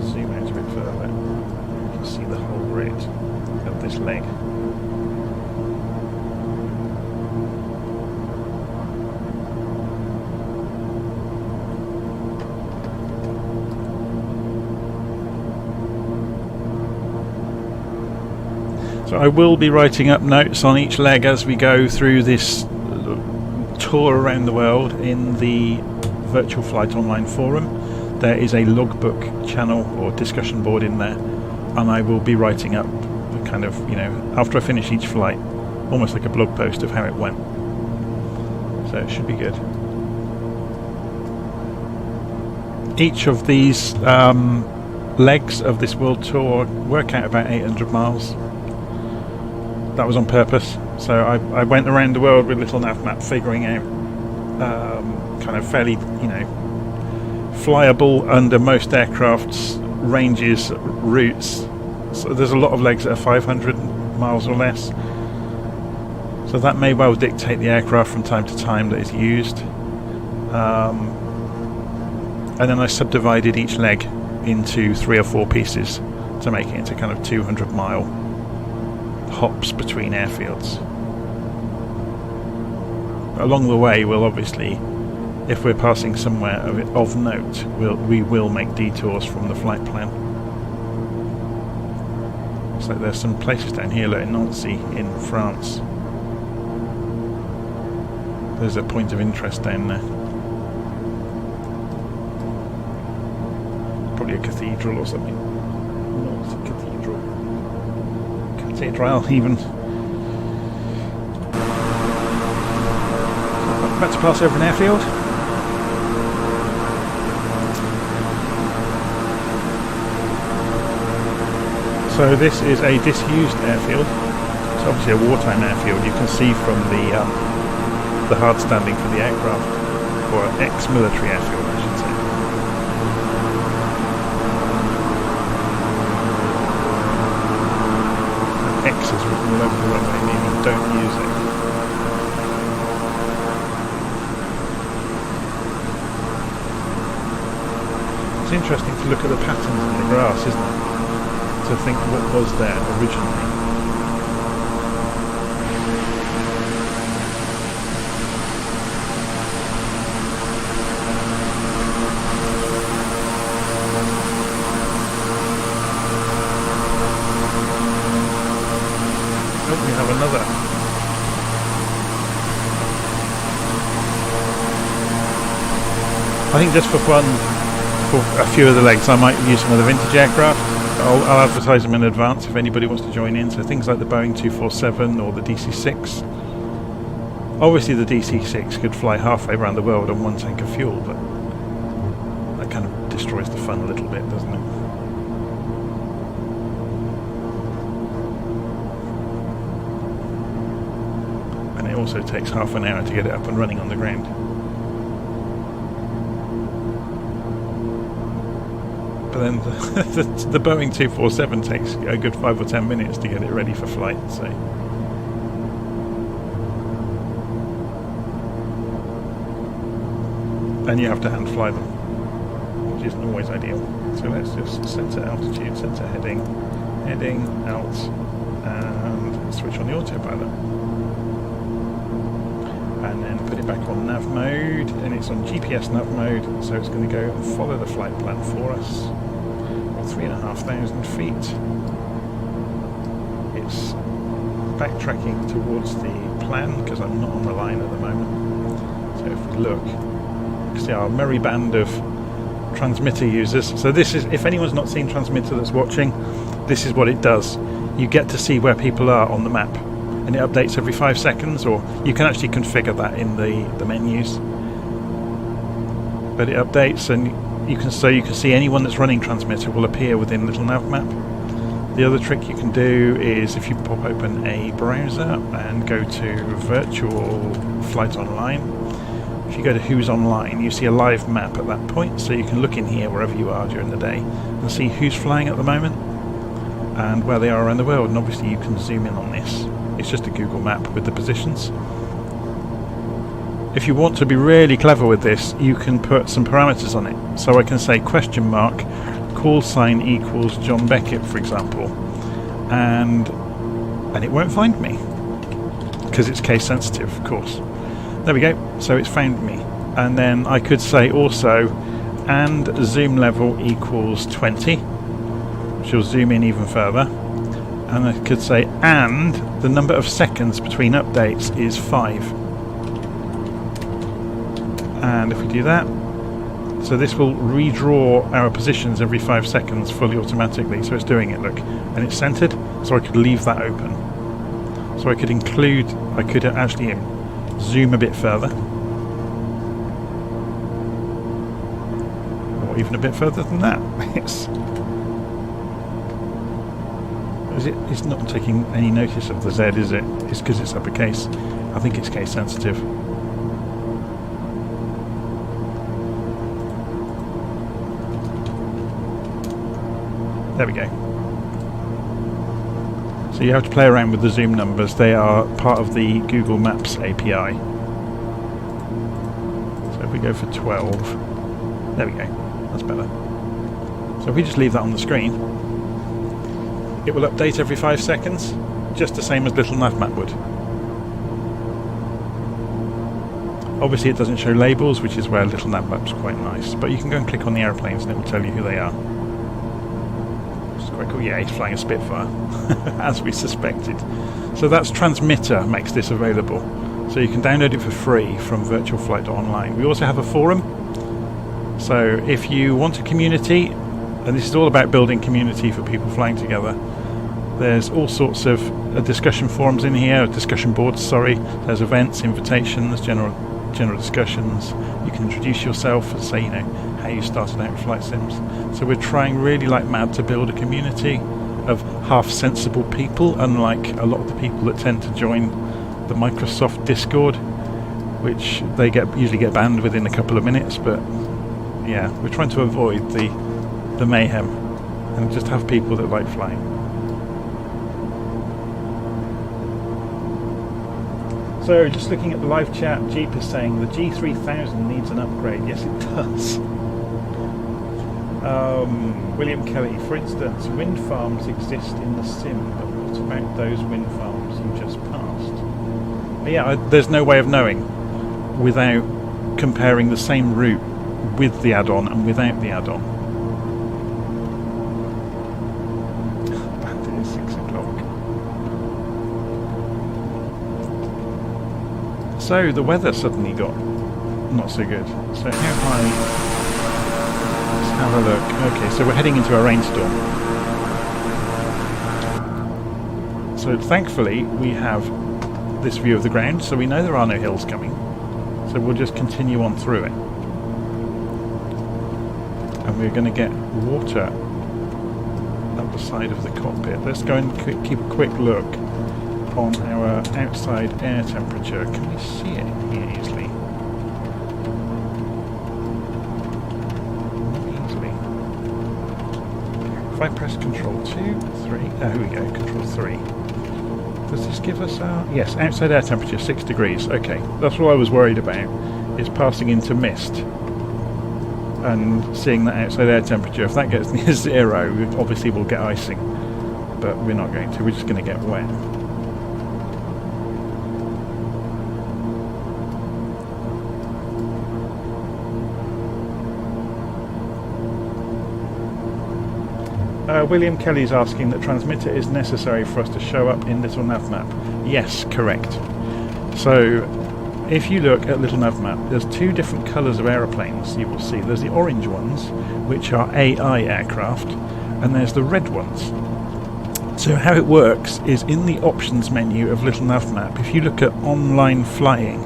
Zoom out a bit further. You can see the whole route of this leg. So I will be writing up notes on each leg as we go through this tour around the world in the Virtual Flight Online forum. There is a logbook channel or discussion board in there, and I will be writing up kind of, after I finish each flight, almost like a blog post of how it went. So it should be good. Each of these legs of this world tour work out about 800 miles. That was on purpose. So I went around the world with little nav map, figuring out kind of fairly, flyable under most aircraft's ranges, routes. So there's a lot of legs that are 500 miles or less. So that may well dictate the aircraft from time to time that is used. And then I subdivided each leg into 3 or 4 pieces to make it into kind of 200-mile hops between airfields. Along the way, we'll obviously, if we're passing somewhere of note, we will make detours from the flight plan. looks like there's some places down here like Nancy in France. There's a point of interest down there. Probably a cathedral or something. Nancy Cathedral. Cathedral even. About to pass over an airfield. So this is a disused airfield. It's obviously a wartime airfield. You can see from the hard standing for the aircraft, or ex-military airfield, I should say. And X is written all over the runway, meaning don't use it. It's interesting to look at the patterns in the grass, isn't it? To think what was there originally. Oh, we have another. I think just for fun, for a few of the legs, I might use some of the vintage aircraft. I'll advertise them in advance if anybody wants to join in. So things like the Boeing 247 or the DC-6. Obviously the DC-6 could fly halfway around the world on one tank of fuel, but that kind of destroys the fun a little bit, doesn't it? And it also takes half an hour to get it up and running on the ground. But then the Boeing 247 takes a good 5 or 10 minutes to get it ready for flight, so. And you have to hand fly them, which isn't always ideal. So let's just center altitude, center heading, out, and switch on the autopilot. And then put it back on nav mode, and it's on GPS nav mode, so it's going to go and follow the flight plan for us. 3,500 feet. It's backtracking towards the plan because I'm not on the line at the moment. So if we look, you can see our merry band of transmitter users. So this is, if anyone's not seen transmitter that's watching, this is what it does. You get to see where people are on the map, and it updates every 5 seconds, or you can actually configure that in the menus. But it updates, and you can see anyone that's running transmitter will appear within little nav map. The other trick you can do is if you pop open a browser and go to virtual flight online. If you go to who's online, you see a live map at that point, so you can look in here wherever you are during the day and see who's flying at the moment and where they are around the world. And obviously you can zoom in on this. It's just a Google map with the positions. If you want to be really clever with this, you can put some parameters on it. So I can say question mark call sign equals John Beckett, for example, and it won't find me because it's case sensitive, of course. There we go. So it's found me, and then I could say also and zoom level equals 20, which will zoom in even further, and I could say and the number of seconds between updates is 5. And if we do that, so this will redraw our positions every 5 seconds fully automatically. So it's doing it, look, and it's centered, so I could leave that open. So I could actually zoom a bit further, or even a bit further than that. It's not taking any notice of the Z, is it? It's because it's uppercase. I think it's case sensitive. There we go. So you have to play around with the zoom numbers. They are part of the Google Maps API. So if we go for 12, there we go. That's better. So if we just leave that on the screen, it will update every 5 seconds, just the same as little navmap would. Obviously it doesn't show labels, which is where little navmap's quite nice, but you can go and click on the airplanes and it will tell you who they are. quite cool. Yeah, he's flying a Spitfire, as we suspected. So that's Transmitter makes this available. So you can download it for free from virtualflight.online. We also have a forum. So if you want a community, and this is all about building community for people flying together, there's all sorts of discussion forums in here, discussion boards, sorry. There's events, invitations, general discussions. You can introduce yourself and say, you know, how you started out with flight sims. So we're trying really like mad to build a community of half-sensible people, unlike a lot of the people that tend to join the Microsoft Discord, which they usually get banned within a couple of minutes. But yeah, we're trying to avoid the mayhem and just have people that like flying. So just looking at the live chat, Jeep is saying the G3000 needs an upgrade. Yes, it does. William Kelly, for instance, wind farms exist in the sim, but what about those wind farms you just passed? But yeah, there's no way of knowing without comparing the same route with the add-on and without the add-on. Bandit is 6 o'clock. So the weather suddenly got not so good. So how high? Let's have a look. Okay, so we're heading into a rainstorm. So thankfully we have this view of the ground, so we know there are no hills coming. So we'll just continue on through it. And we're going to get water up the side of the cockpit. Let's go and keep a quick look on our outside air temperature. Can we see it in here easily? Not easily. If I press Control 2, 3, oh, here we go, Control 3. Does this give us our... Yes, outside air temperature, 6 degrees. Okay, that's what I was worried about, is passing into mist and seeing that outside air temperature. If that gets near 0, obviously we'll get icing, but we're not going to. We're just going to get wet. William Kelly's asking that transmitter is necessary for us to show up in Little Nav Map. Yes, correct. So if you look at Little Nav Map, there's 2 different colours of aeroplanes you will see. There's the orange ones, which are AI aircraft, and there's the red ones. So how it works is in the options menu of Little Nav Map, if you look at online flying,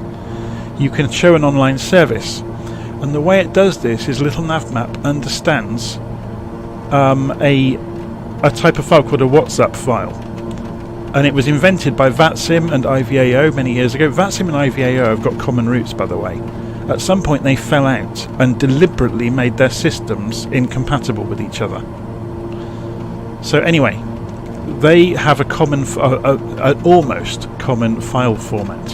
you can show an online service. And the way it does this is Little Nav Map understands a type of file called a WhatsApp file, and it was invented by VATSIM and IVAO many years ago. VATSIM and IVAO have got common roots, by the way. At some point they fell out and deliberately made their systems incompatible with each other. So anyway, they have a common, an almost common file format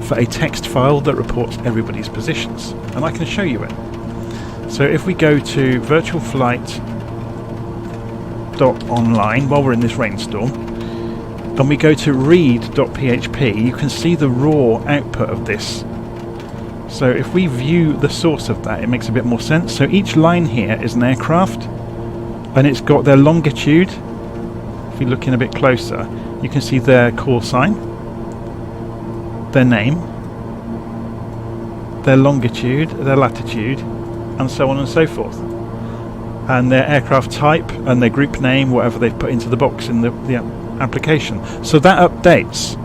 for a text file that reports everybody's positions, and I can show you it. So if we go to virtualflight.online while we're in this rainstorm, and we go to read.php, you can see the raw output of this. So if we view the source of that, it makes a bit more sense. So each line here is an aircraft, and it's got their longitude. If you look in a bit closer, you can see their call sign, their name, their longitude, their latitude, and so on and so forth. And their aircraft type and their group name, whatever they've put into the box in the application. So that updates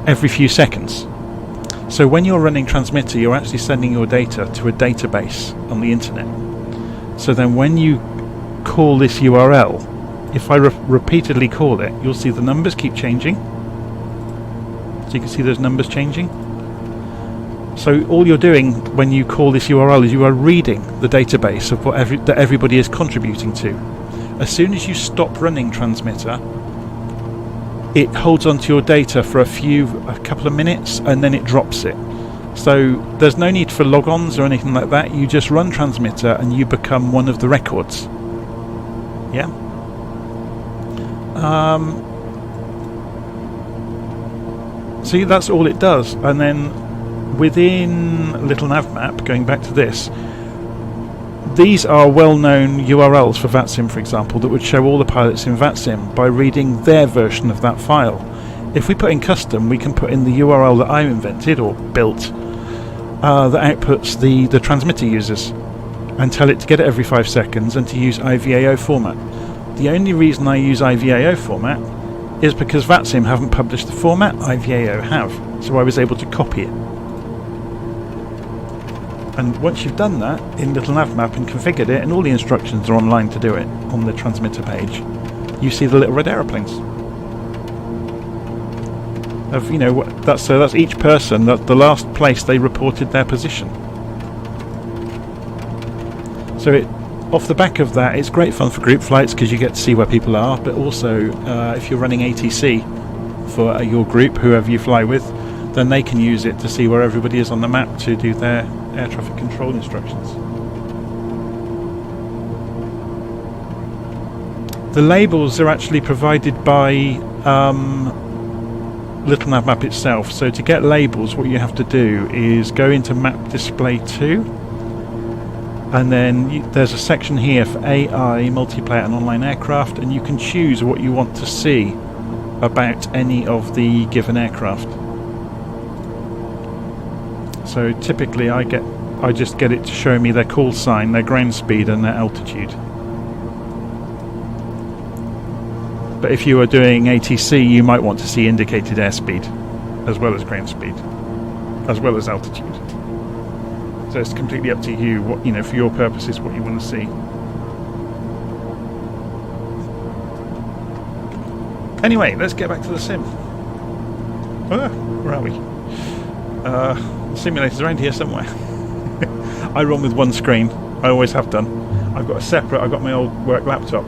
every few seconds. So when you're running transmitter, you're actually sending your data to a database on the internet. So then when you call this URL, if I repeatedly call it, you'll see the numbers keep changing. So you can see those numbers changing. So all you're doing when you call this URL is you are reading the database of what that everybody is contributing to. As soon as you stop running transmitter, it holds onto your data for a couple of minutes, and then it drops it. So there's no need for logons or anything like that. You just run transmitter and you become one of the records. Yeah. See, that's all it does. And then within Little Nav Map, going back to this, these are well-known URLs for VATSIM, for example, that would show all the pilots in VATSIM by reading their version of that file. If we put in custom, we can put in the URL that I invented or built that outputs the transmitter users and tell it to get it every 5 seconds and to use IVAO format. The only reason I use IVAO format is because VATSIM haven't published the format, IVAO have, so I was able to copy it. And once you've done that in Little Navmap and configured it, and all the instructions are online to do it on the transmitter page, you see the little red aeroplanes. Of, you know, that's each person, the last place they reported their position. So off the back of that, it's great fun for group flights because you get to see where people are, but also if you're running ATC for your group, whoever you fly with, then they can use it to see where everybody is on the map to do their air traffic control instructions. The labels are actually provided by Little Navmap itself. So to get labels, what you have to do is go into Map Display 2, and then there's a section here for AI, multiplayer and online aircraft, and you can choose what you want to see about any of the given aircraft. So typically I just get it to show me their call sign, their ground speed and their altitude. But if you are doing ATC, you might want to see indicated airspeed, as well as ground speed, as well as altitude. So it's completely up to you, what, you know, for your purposes, what you want to see. Anyway, let's get back to the sim. Where are we? The simulator's around here somewhere. I run with one screen. I always have done. I've got my old work laptop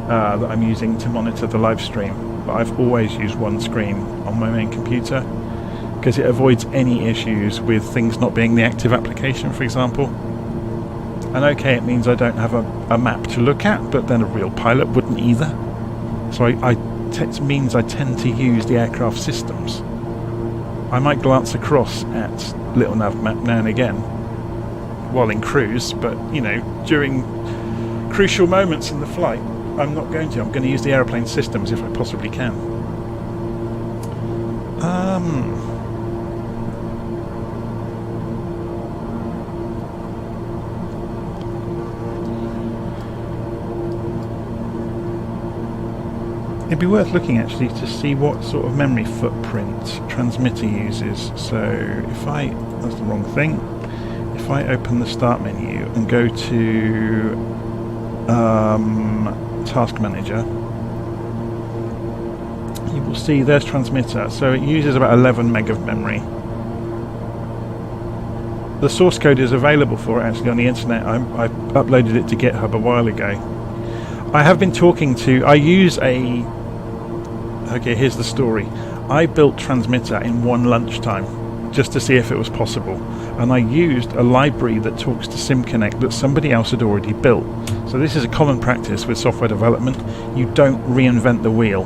that I'm using to monitor the live stream, but I've always used one screen on my main computer because it avoids any issues with things not being the active application, for example. And okay, it means I don't have a map to look at, but then a real pilot wouldn't either. So it means I tend to use the aircraft systems. I might glance across at Little Navmap now and again while in cruise, but you know, during crucial moments in the flight, I'm not going to. I'm going to use the aeroplane systems if I possibly can. It'd be worth looking actually to see what sort of memory footprint transmitter uses. So that's the wrong thing. If I open the start menu and go to Task Manager, you will see there's transmitter. So it uses about 11 meg of memory. The source code is available for it actually on the internet. I uploaded it to GitHub a while ago. I have been talking to... Okay, here's the story. I built transmitter in one lunchtime just to see if it was possible, and I used a library that talks to SimConnect that somebody else had already built. So this is a common practice with software development. You don't reinvent the wheel.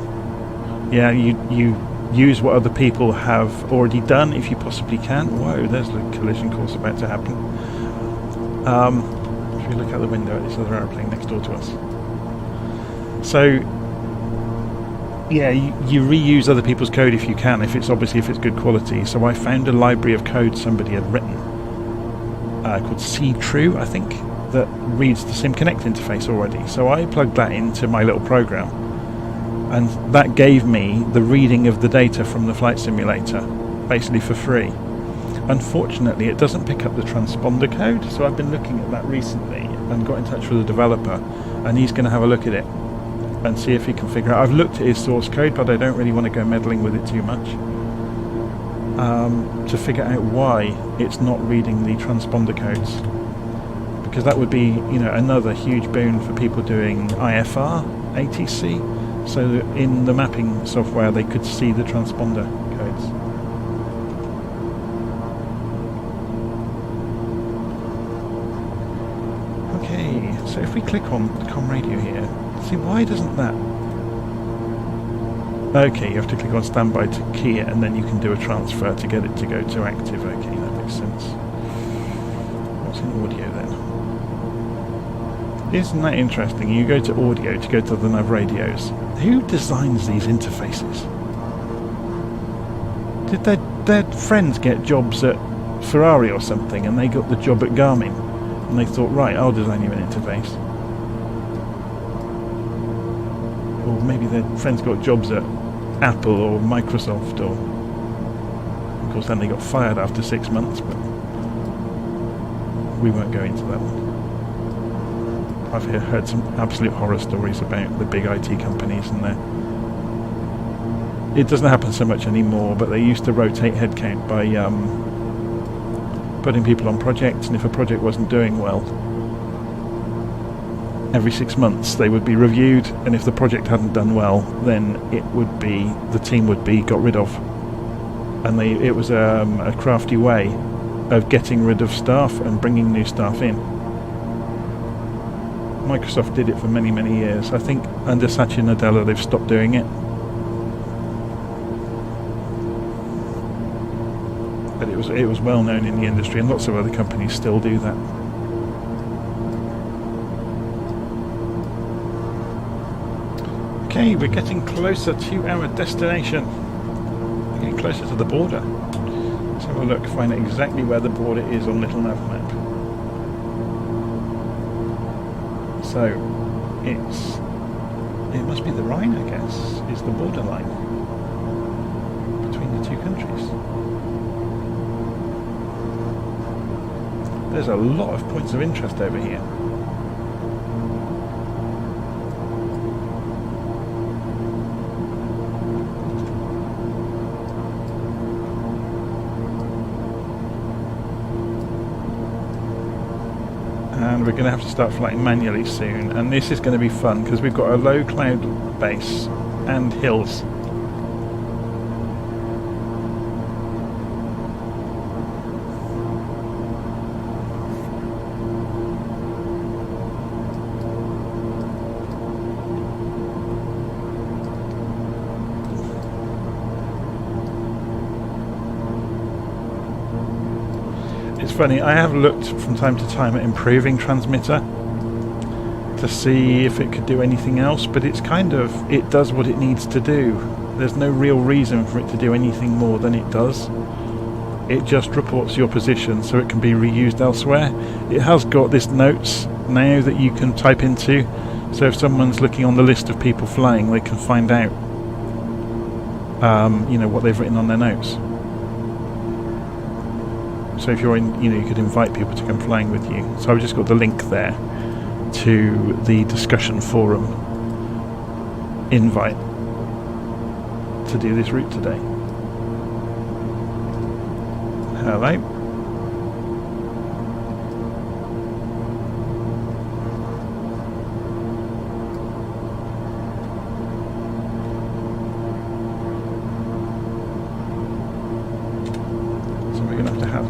Yeah, you use what other people have already done if you possibly can. Whoa, there's a collision course about to happen. If you look out the window at this other aeroplane next door to us. So yeah, you reuse other people's code if you can, if it's good quality. So I found a library of code somebody had written called C-True, I think, that reads the SimConnect interface already. So I plugged that into my little program, and that gave me the reading of the data from the flight simulator, basically for free. Unfortunately, it doesn't pick up the transponder code, so I've been looking at that recently and got in touch with the developer, and he's going to have a look at it and see if he can figure out. I've looked at his source code, but I don't really want to go meddling with it too much to figure out why it's not reading the transponder codes, because that would be, you know, another huge boon for people doing IFR, ATC, so that in the mapping software they could see the transponder codes. Okay, so if we click on com radio here, see, why doesn't that... Okay, you have to click on standby to key it, and then you can do a transfer to get it to go to active. Okay, that makes sense. What's in audio then? Isn't that interesting? You go to audio to go to the nav radios. Who designs these interfaces? Did their friends get jobs at Ferrari or something, and they got the job at Garmin, and they thought, right, I'll design you an interface? Or maybe their friends got jobs at Apple or Microsoft, or of course then they got fired after 6 months, but we won't go into that one. I've heard some absolute horror stories about the big IT companies and their... It doesn't happen so much anymore, but they used to rotate headcount by putting people on projects, and if a project wasn't doing well, every 6 months they would be reviewed, and if the project hadn't done well, then the team would be got rid of. And it was a crafty way of getting rid of staff and bringing new staff in. Microsoft did it for many, many years. I think under Satya Nadella they've stopped doing it. But it was well known in the industry, and lots of other companies still do that. Okay, we're getting closer to our destination. We're getting closer to the border. Let's have a look, find out exactly where the border is on Little Nav Map. So, it must be the Rhine, I guess, is the borderline between the two countries. There's a lot of points of interest over here. And we're going to have to start flying manually soon, and this is going to be fun because we've got a low cloud base and hills. It's funny, I have looked from time to time at improving transmitter to see if it could do anything else, but it does what it needs to do. There's no real reason for it to do anything more than it does. It just reports your position so it can be reused elsewhere. It has got this notes now that you can type into, so if someone's looking on the list of people flying, they can find out what they've written on their notes. So if you're in, you could invite people to come flying with you. So I've just got the link there to the discussion forum invite to do this route today. Hello.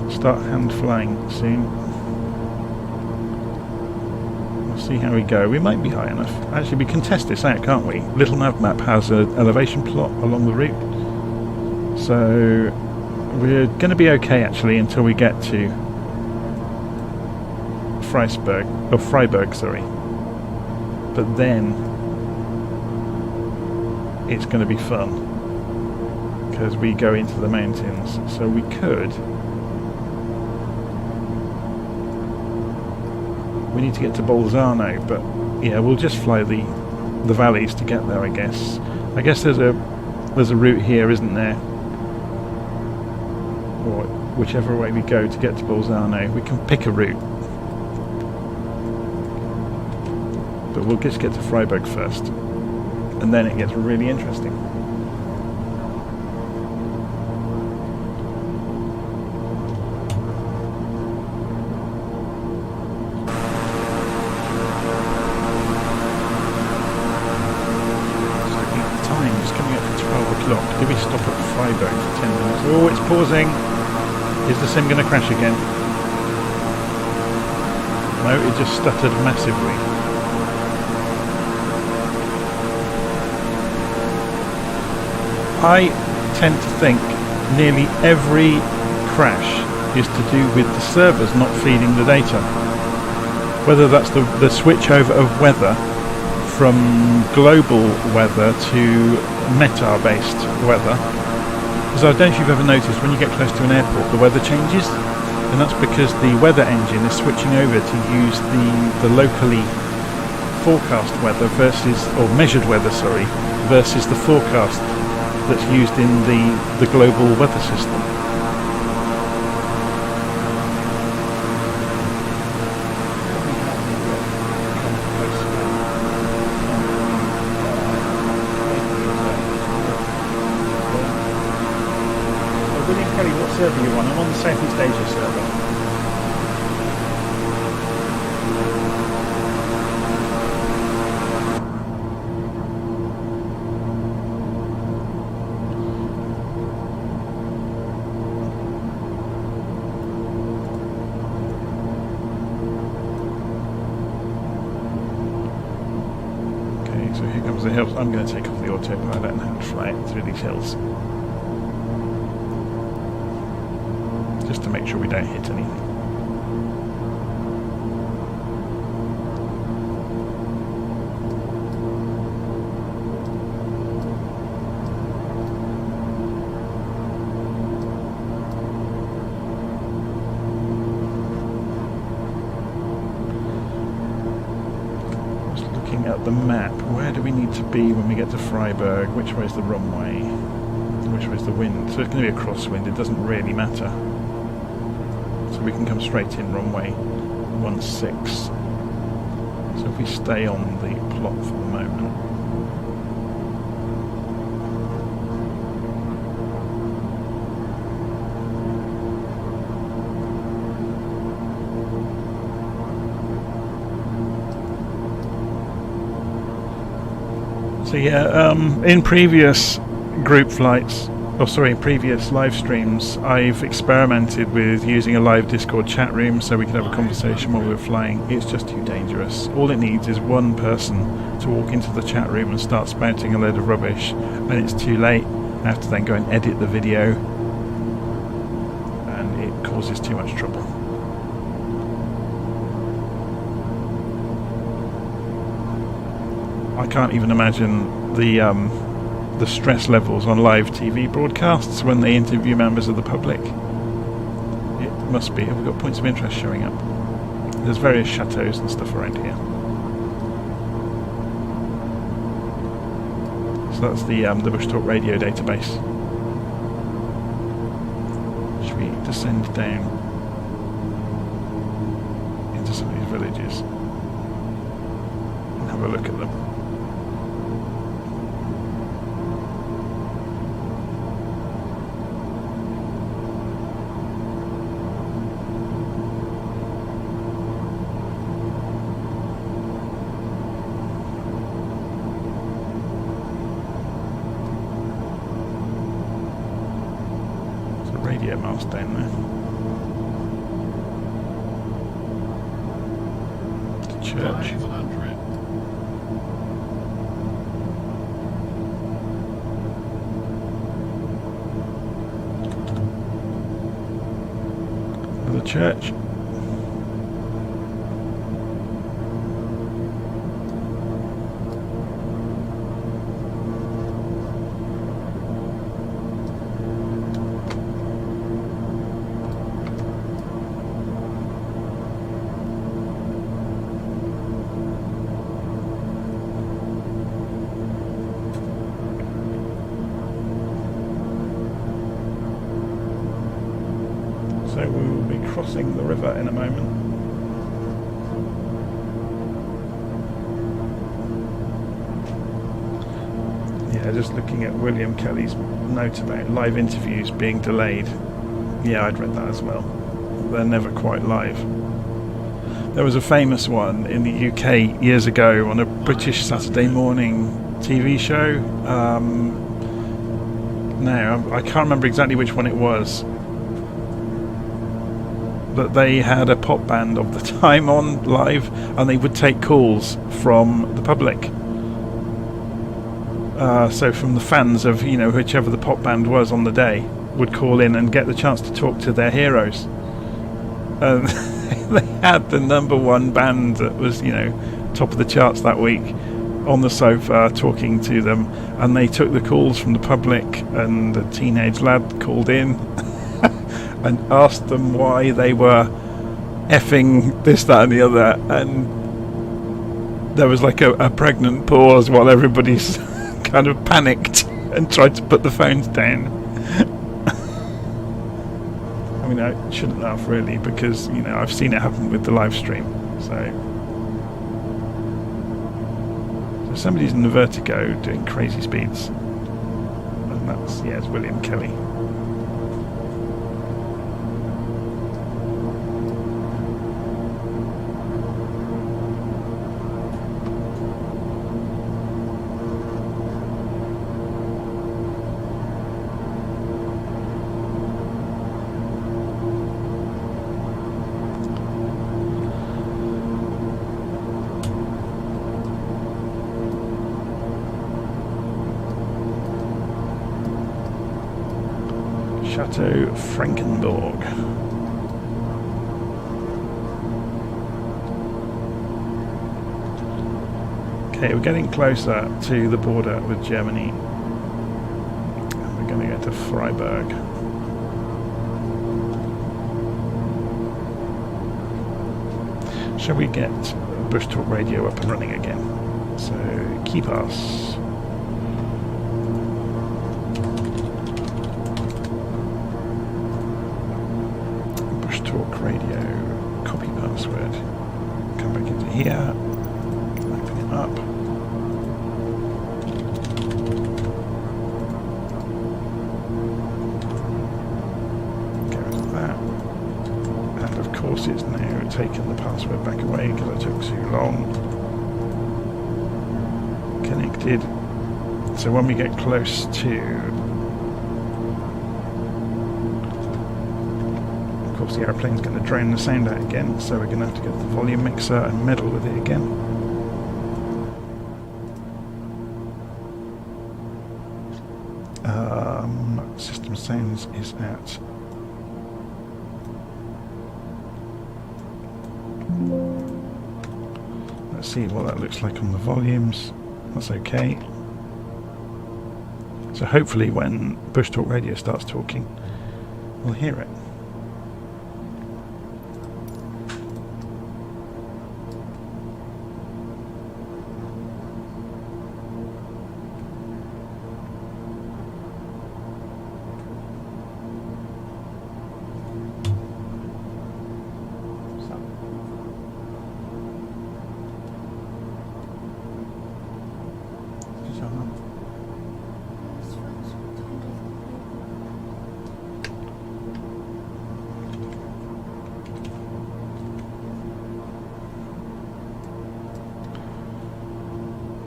Start hand flying soon. We'll see how we go. We might be high enough. Actually, we can test this out, can't we? Little Nav Map has an elevation plot along the route, so we're going to be okay actually until we get to Freiburg, sorry. But then it's going to be fun because we go into the mountains. So we could. We need to get to Bolzano, but yeah, we'll just fly the valleys to get there, I guess. I guess there's a route here, isn't there? Or whichever way we go to get to Bolzano, we can pick a route. But we'll just get to Freiburg first, and then it gets really interesting. Did we stop at Freiburg for 10 minutes? Oh, it's pausing. Is the sim going to crash again? No, it just stuttered massively. I tend to think nearly every crash is to do with the servers not feeding the data. whether that's the switch over of weather from global weather to METAR-based weather. Because I don't know if you've ever noticed, when you get close to an airport, the weather changes, and that's because the weather engine is switching over to use the locally forecast weather or measured weather, versus the forecast that's used in the global weather system. William Kelly, what server are you on? I'm on the Southeast Asia server. So here comes the hills. I'm going to take off the autopilot and have to fly it through these hills. Just to make sure we don't hit anything. At the map, where do we need to be when we get to Freiburg? Which way is the runway? Which way is the wind? So it's going to be a crosswind, it doesn't really matter. So we can come straight in runway 16. So if we stay on the plot for the moment. So yeah, in previous group flights, previous live streams, I've experimented with using a live Discord chat room so we can have a conversation while we're flying. It's just too dangerous. All it needs is one person to walk into the chat room and start spouting a load of rubbish, and it's too late. I have to then go and edit the video, and it causes too much trouble. I can't even imagine the stress levels on live TV broadcasts when they interview members of the public. It must be. We've got points of interest showing up. There's various chateaus and stuff around here. So that's the Bush Talk radio database. Should we descend down into some of these villages and have a look at them? Radio mast down there. The church. 500. The church. So we will be crossing the river in a moment. Yeah, just looking at William Kelly's note about live interviews being delayed. Yeah, I'd read that as well. They're never quite live. There was a famous one in the UK years ago on a British Saturday morning TV show. Now, I can't remember exactly which one it was. But they had a pop band of the time on live, and they would take calls from the public. So from the fans of, whichever the pop band was on the day, would call in and get the chance to talk to their heroes. they had the #1 band that was, top of the charts that week on the sofa talking to them, and they took the calls from the public, and a teenage lad called in and asked them why they were effing this, that and the other, and there was like a pregnant pause while everybody's kind of panicked and tried to put the phones down. I mean, I shouldn't laugh really, because I've seen it happen with the live stream. So somebody's in the Vertigo doing crazy speeds, and that's it's William Kelly. Chateau Frankenborg. Okay, we're getting closer to the border with Germany. And we're going to go to Freiburg. Shall we get Bush Talk Radio up and running again? So, keep us. Talk Radio, copy password, come back into here, open it up, get rid of that, and of course it's now taken the password back away because I took too long. Connected. So when we get close to, the airplane's going to drown the sound out again, so we're going to have to get the volume mixer and meddle with it again. System sounds is at let's see what that looks like on the volumes. That's okay. So hopefully when Bush Talk Radio starts talking, we'll hear it.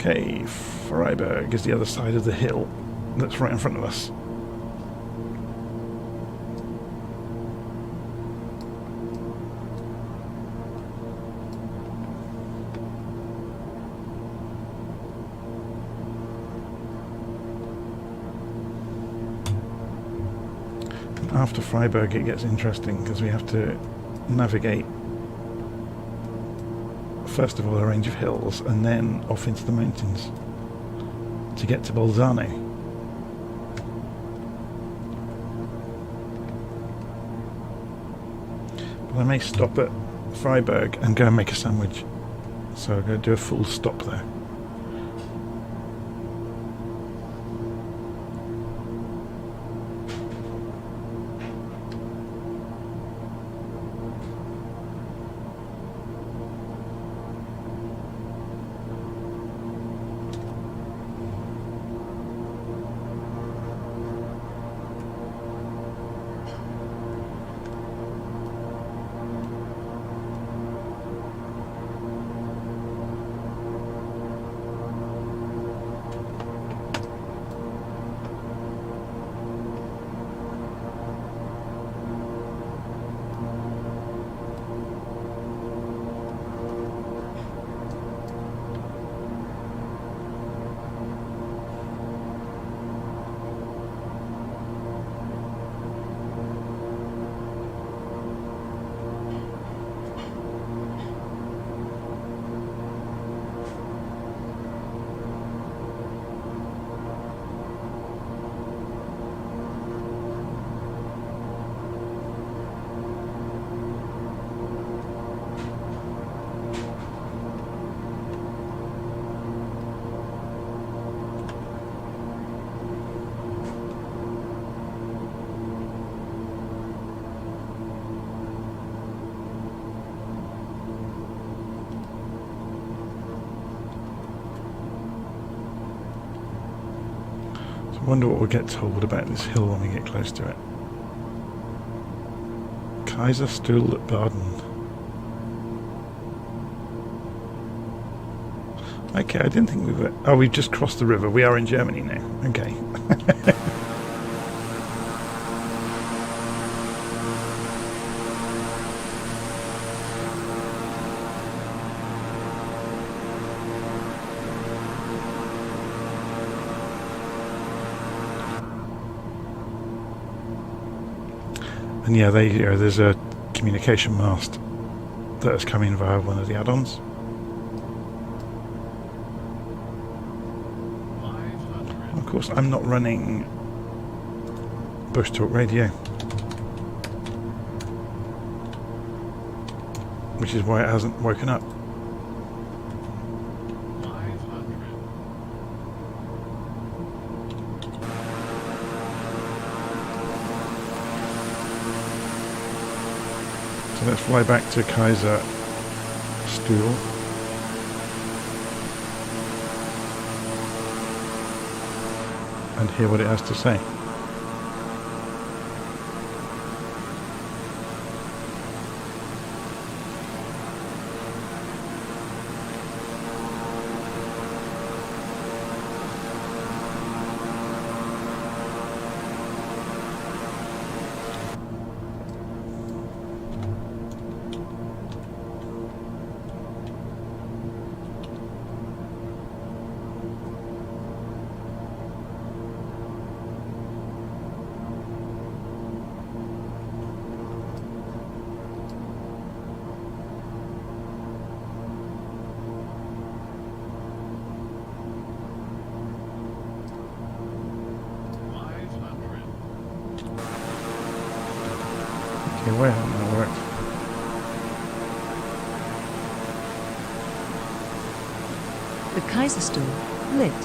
Okay, Freiburg is the other side of the hill that's right in front of us. And after Freiburg it gets interesting because we have to navigate first of all a range of hills and then off into the mountains to get to Bolzano. But I may stop at Freiburg and go and make a sandwich, so I'm going to do a full stop there. I wonder what we'll get told about this hill when we get close to it. Kaiserstuhl at Baden. Okay, I didn't think we were... Oh, we've just crossed the river. We are in Germany now. Okay. And yeah, there's a communication mast that has come in via one of the add-ons. Of course, I'm not running Bush Talk Radio, which is why it hasn't woken up. So let's fly back to Kaiserstuhl and hear what it has to say. Okay, why hasn't that worked? The Kaiserstuhl, lit.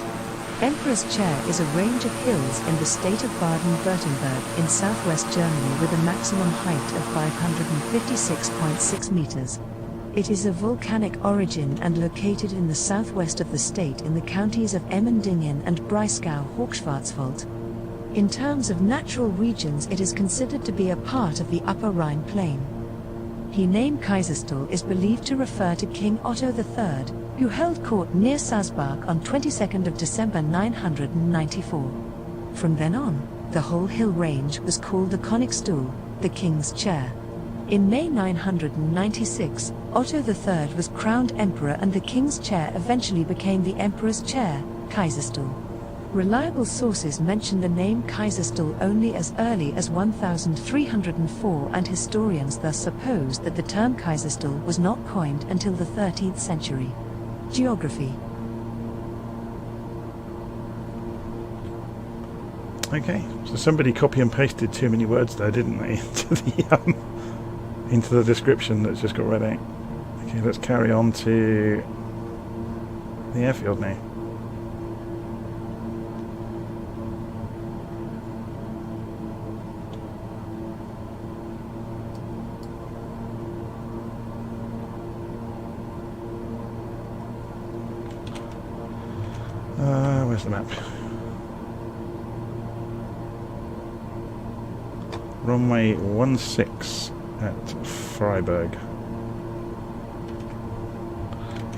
Emperor's Chair, is a range of hills in the state of Baden-Württemberg in southwest Germany with a maximum height of 556.6 meters. It is of volcanic origin and located in the southwest of the state in the counties of Emmendingen and Breisgau-Hochschwarzwald. In terms of natural regions, it is considered to be a part of the Upper Rhine Plain. The name Kaiserstuhl is believed to refer to King Otto III, who held court near Salzburg on 22nd of December 994. From then on, the whole hill range was called the Königstuhl, the King's Chair. In May 996, Otto III was crowned emperor and the King's Chair eventually became the Emperor's Chair, Kaiserstuhl. Reliable sources mention the name Kaiserstuhl only as early as 1304, and historians thus suppose that the term Kaiserstuhl was not coined until the 13th century. Geography. Okay, so somebody copy and pasted too many words there, didn't they, into the description that's just got read out. Okay, let's carry on to the airfield now. Where's the map? Runway 16 at Freiburg.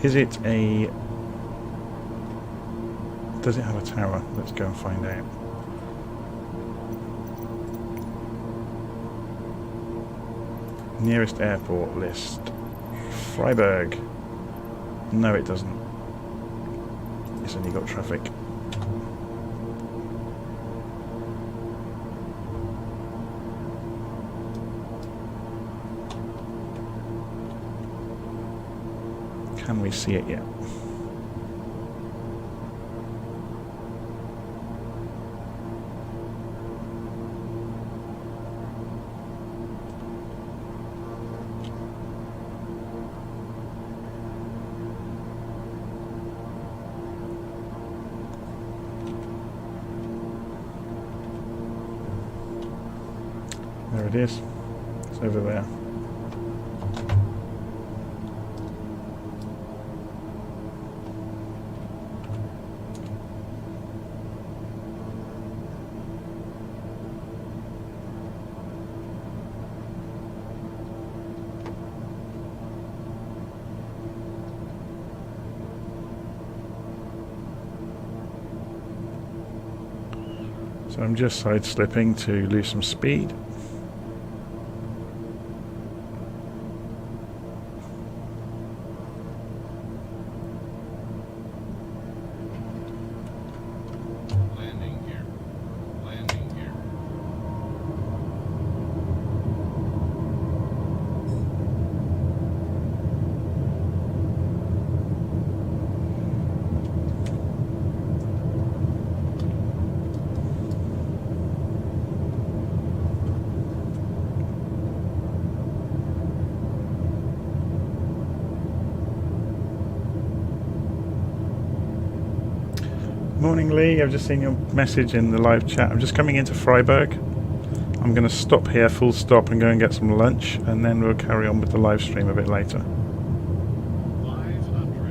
Is it a... Does it have a tower? Let's go and find out. Nearest airport list. Freiburg. No, it doesn't. It's only got traffic. Can we see it yet? There it is. It's over there. So I'm just side slipping to lose some speed. Landing gear. Landing gear. Morning, Lee. I've just seen your message in the live chat. I'm just coming into Freiburg. I'm going to stop here, full stop, and go and get some lunch, and then we'll carry on with the live stream a bit later. 500.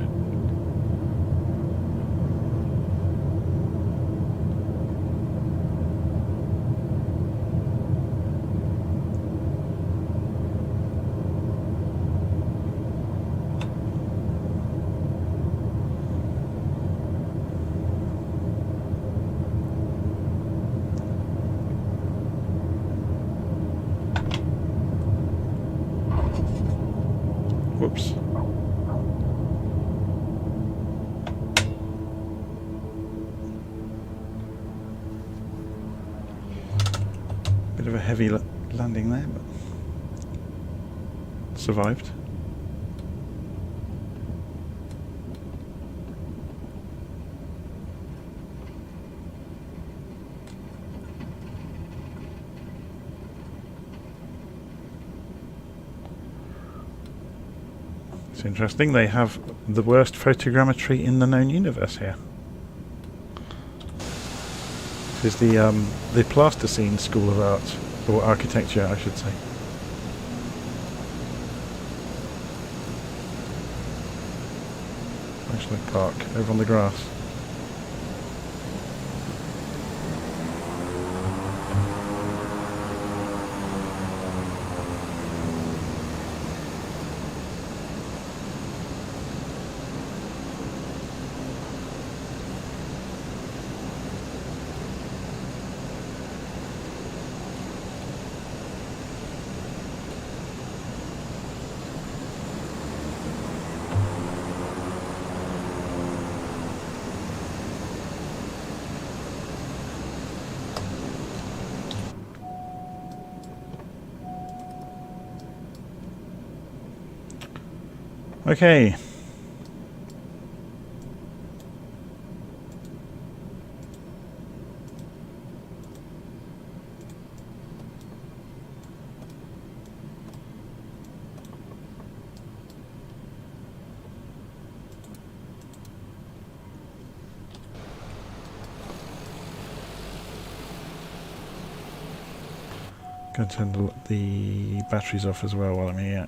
Whoops. Bit of a heavy landing there, but survived. It's interesting, they have the worst photogrammetry in the known universe here. This is the Plasticine School of Art, or Architecture I should say. National Park, over on the grass. Okay. Going to turn the batteries off as well while I'm here.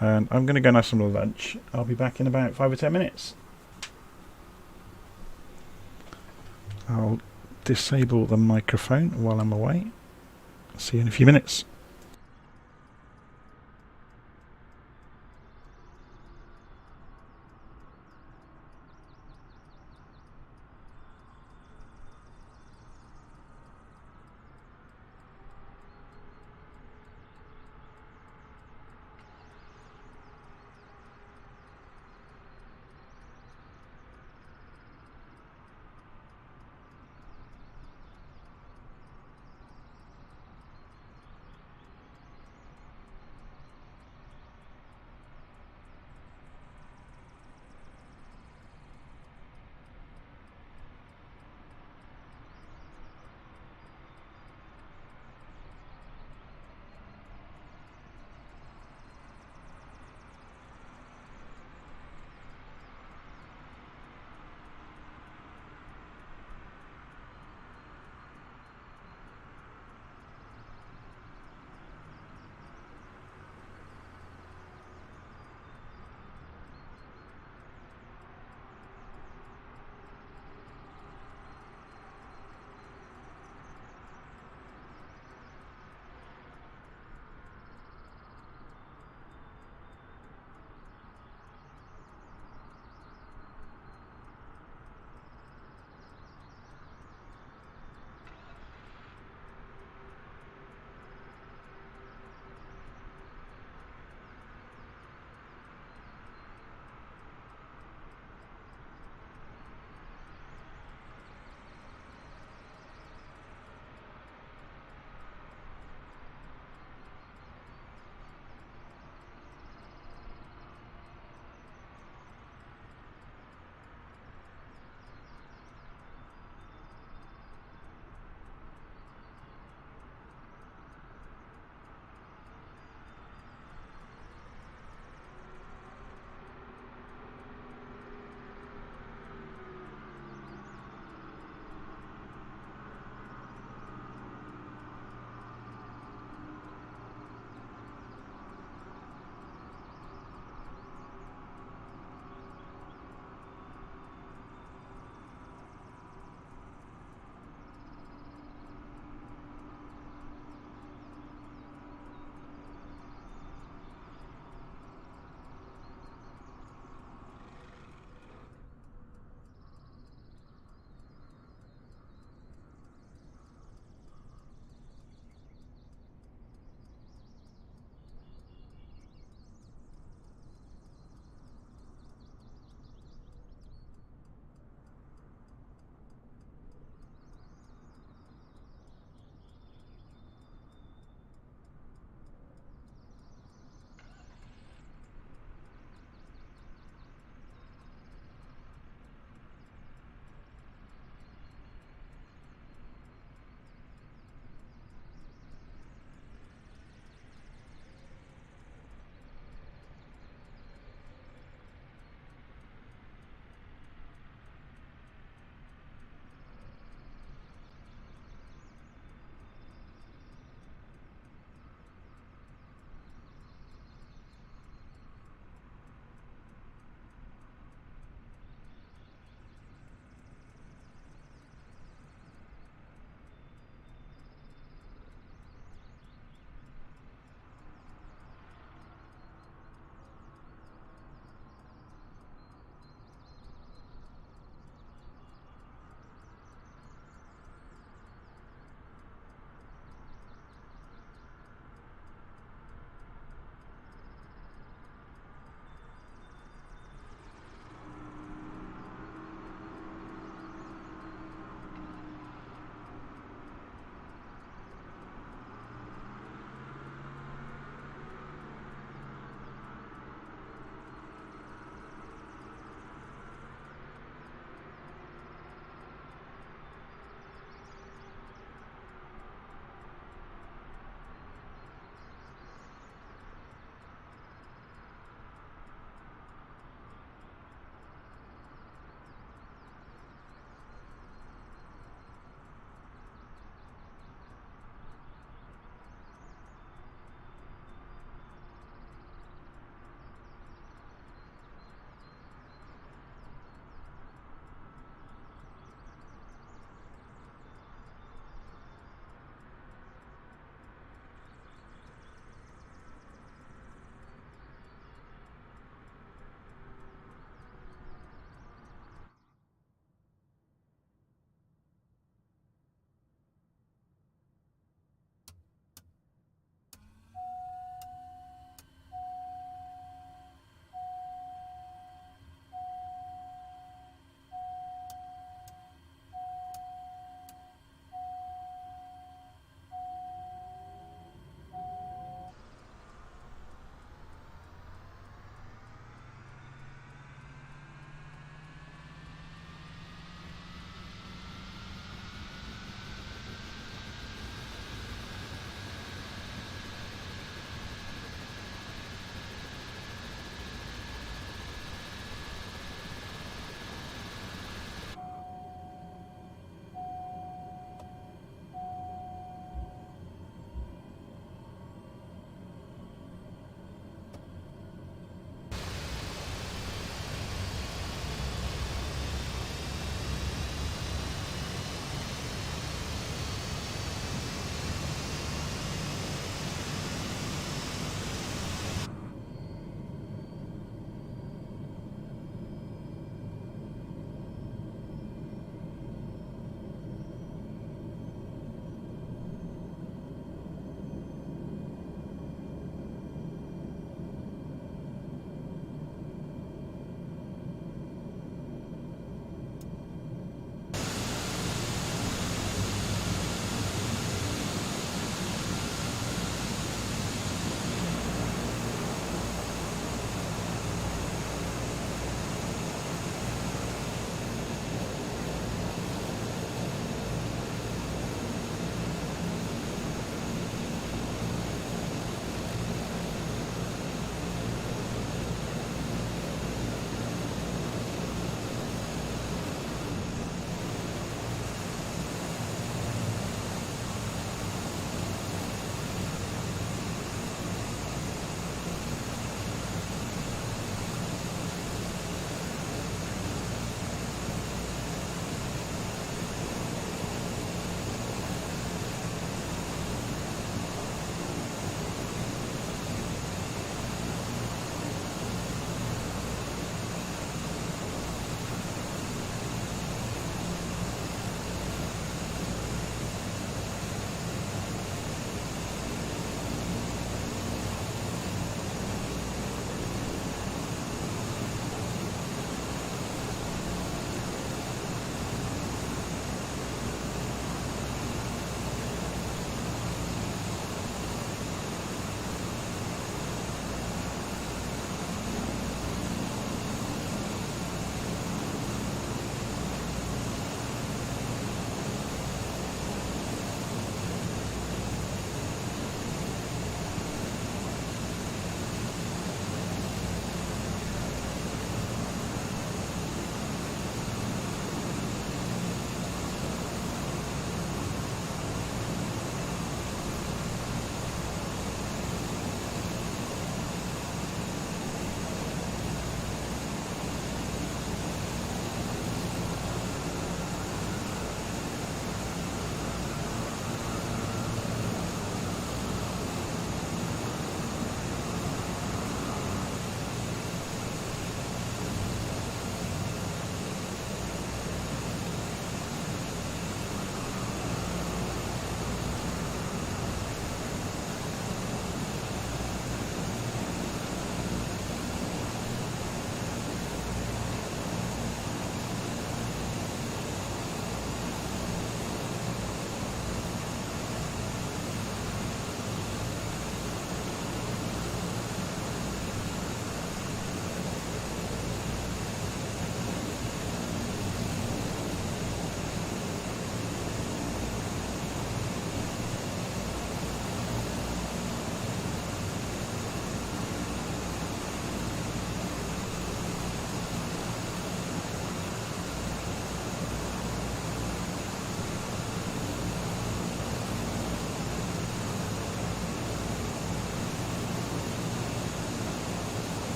And I'm going to go and have some lunch. I'll be back in about 5 or 10 minutes. I'll disable the microphone while I'm away. See you in a few minutes.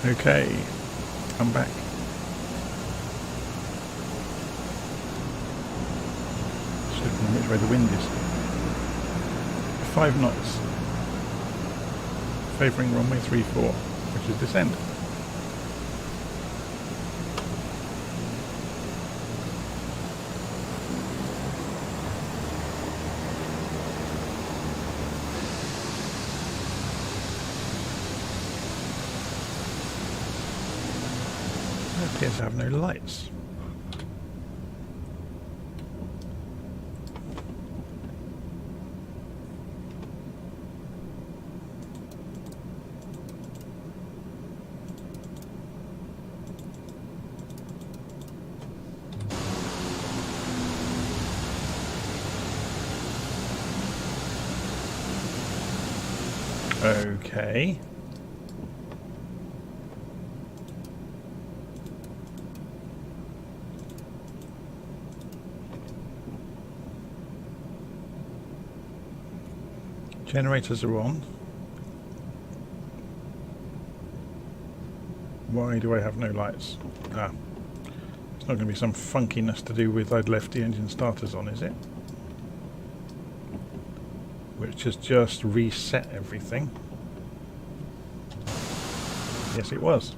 Okay, I'm back. Just looking at which way the wind is. 5 knots. Favouring runway 34, which is this end. It appears to have no lights. Okay. Generators are on. Why do I have no lights? Ah, it's not going to be some funkiness to do with I'd left the engine starters on, is it? Which has just reset everything. Yes, it was.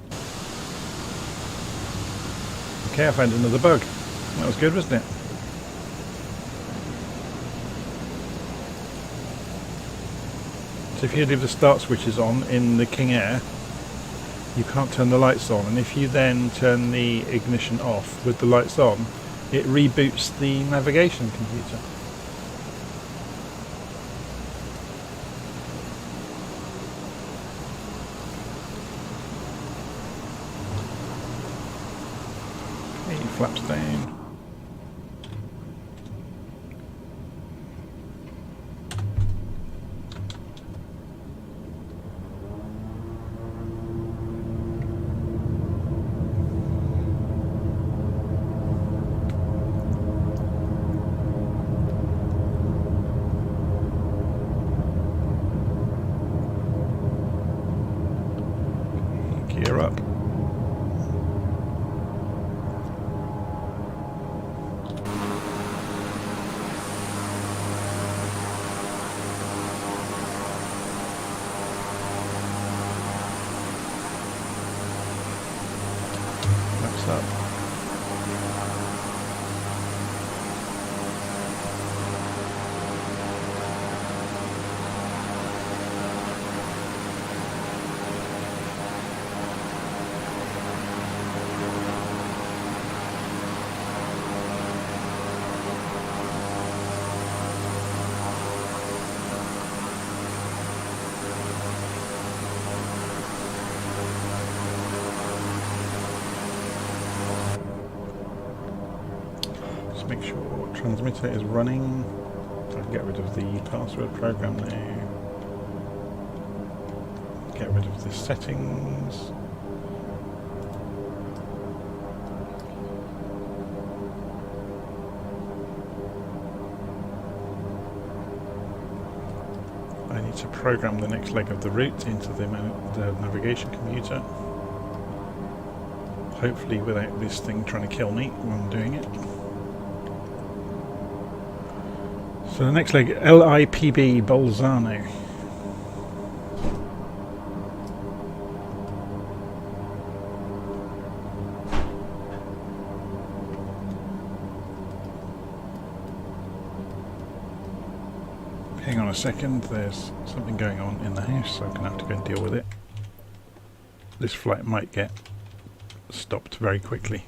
Okay, I found another bug. That was good, wasn't it? So if you leave the start switches on in the King Air, you can't turn the lights on, and if you then turn the ignition off with the lights on, it reboots the navigation computer. Okay, flaps down. Gear up. That's up. Just make sure transmitter is running. So I can get rid of the password program now. Get rid of the settings. I need to program the next leg of the route into the navigation computer. Hopefully without this thing trying to kill me while I'm doing it. So the next leg, LIPB Bolzano. Hang on a second, there's something going on in the house, so I'm going to have to go and deal with it. This flight might get stopped very quickly.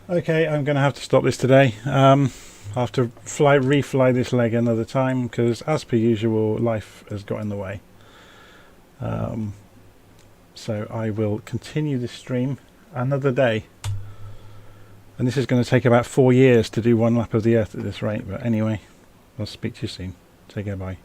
Okay, I'm going to have to stop this today. I'll have to refly this leg another time because, as per usual, life has got in the way. So I will continue this stream another day. And this is going to take about 4 years to do one lap of the Earth at this rate. But anyway, I'll speak to you soon. Take care, bye.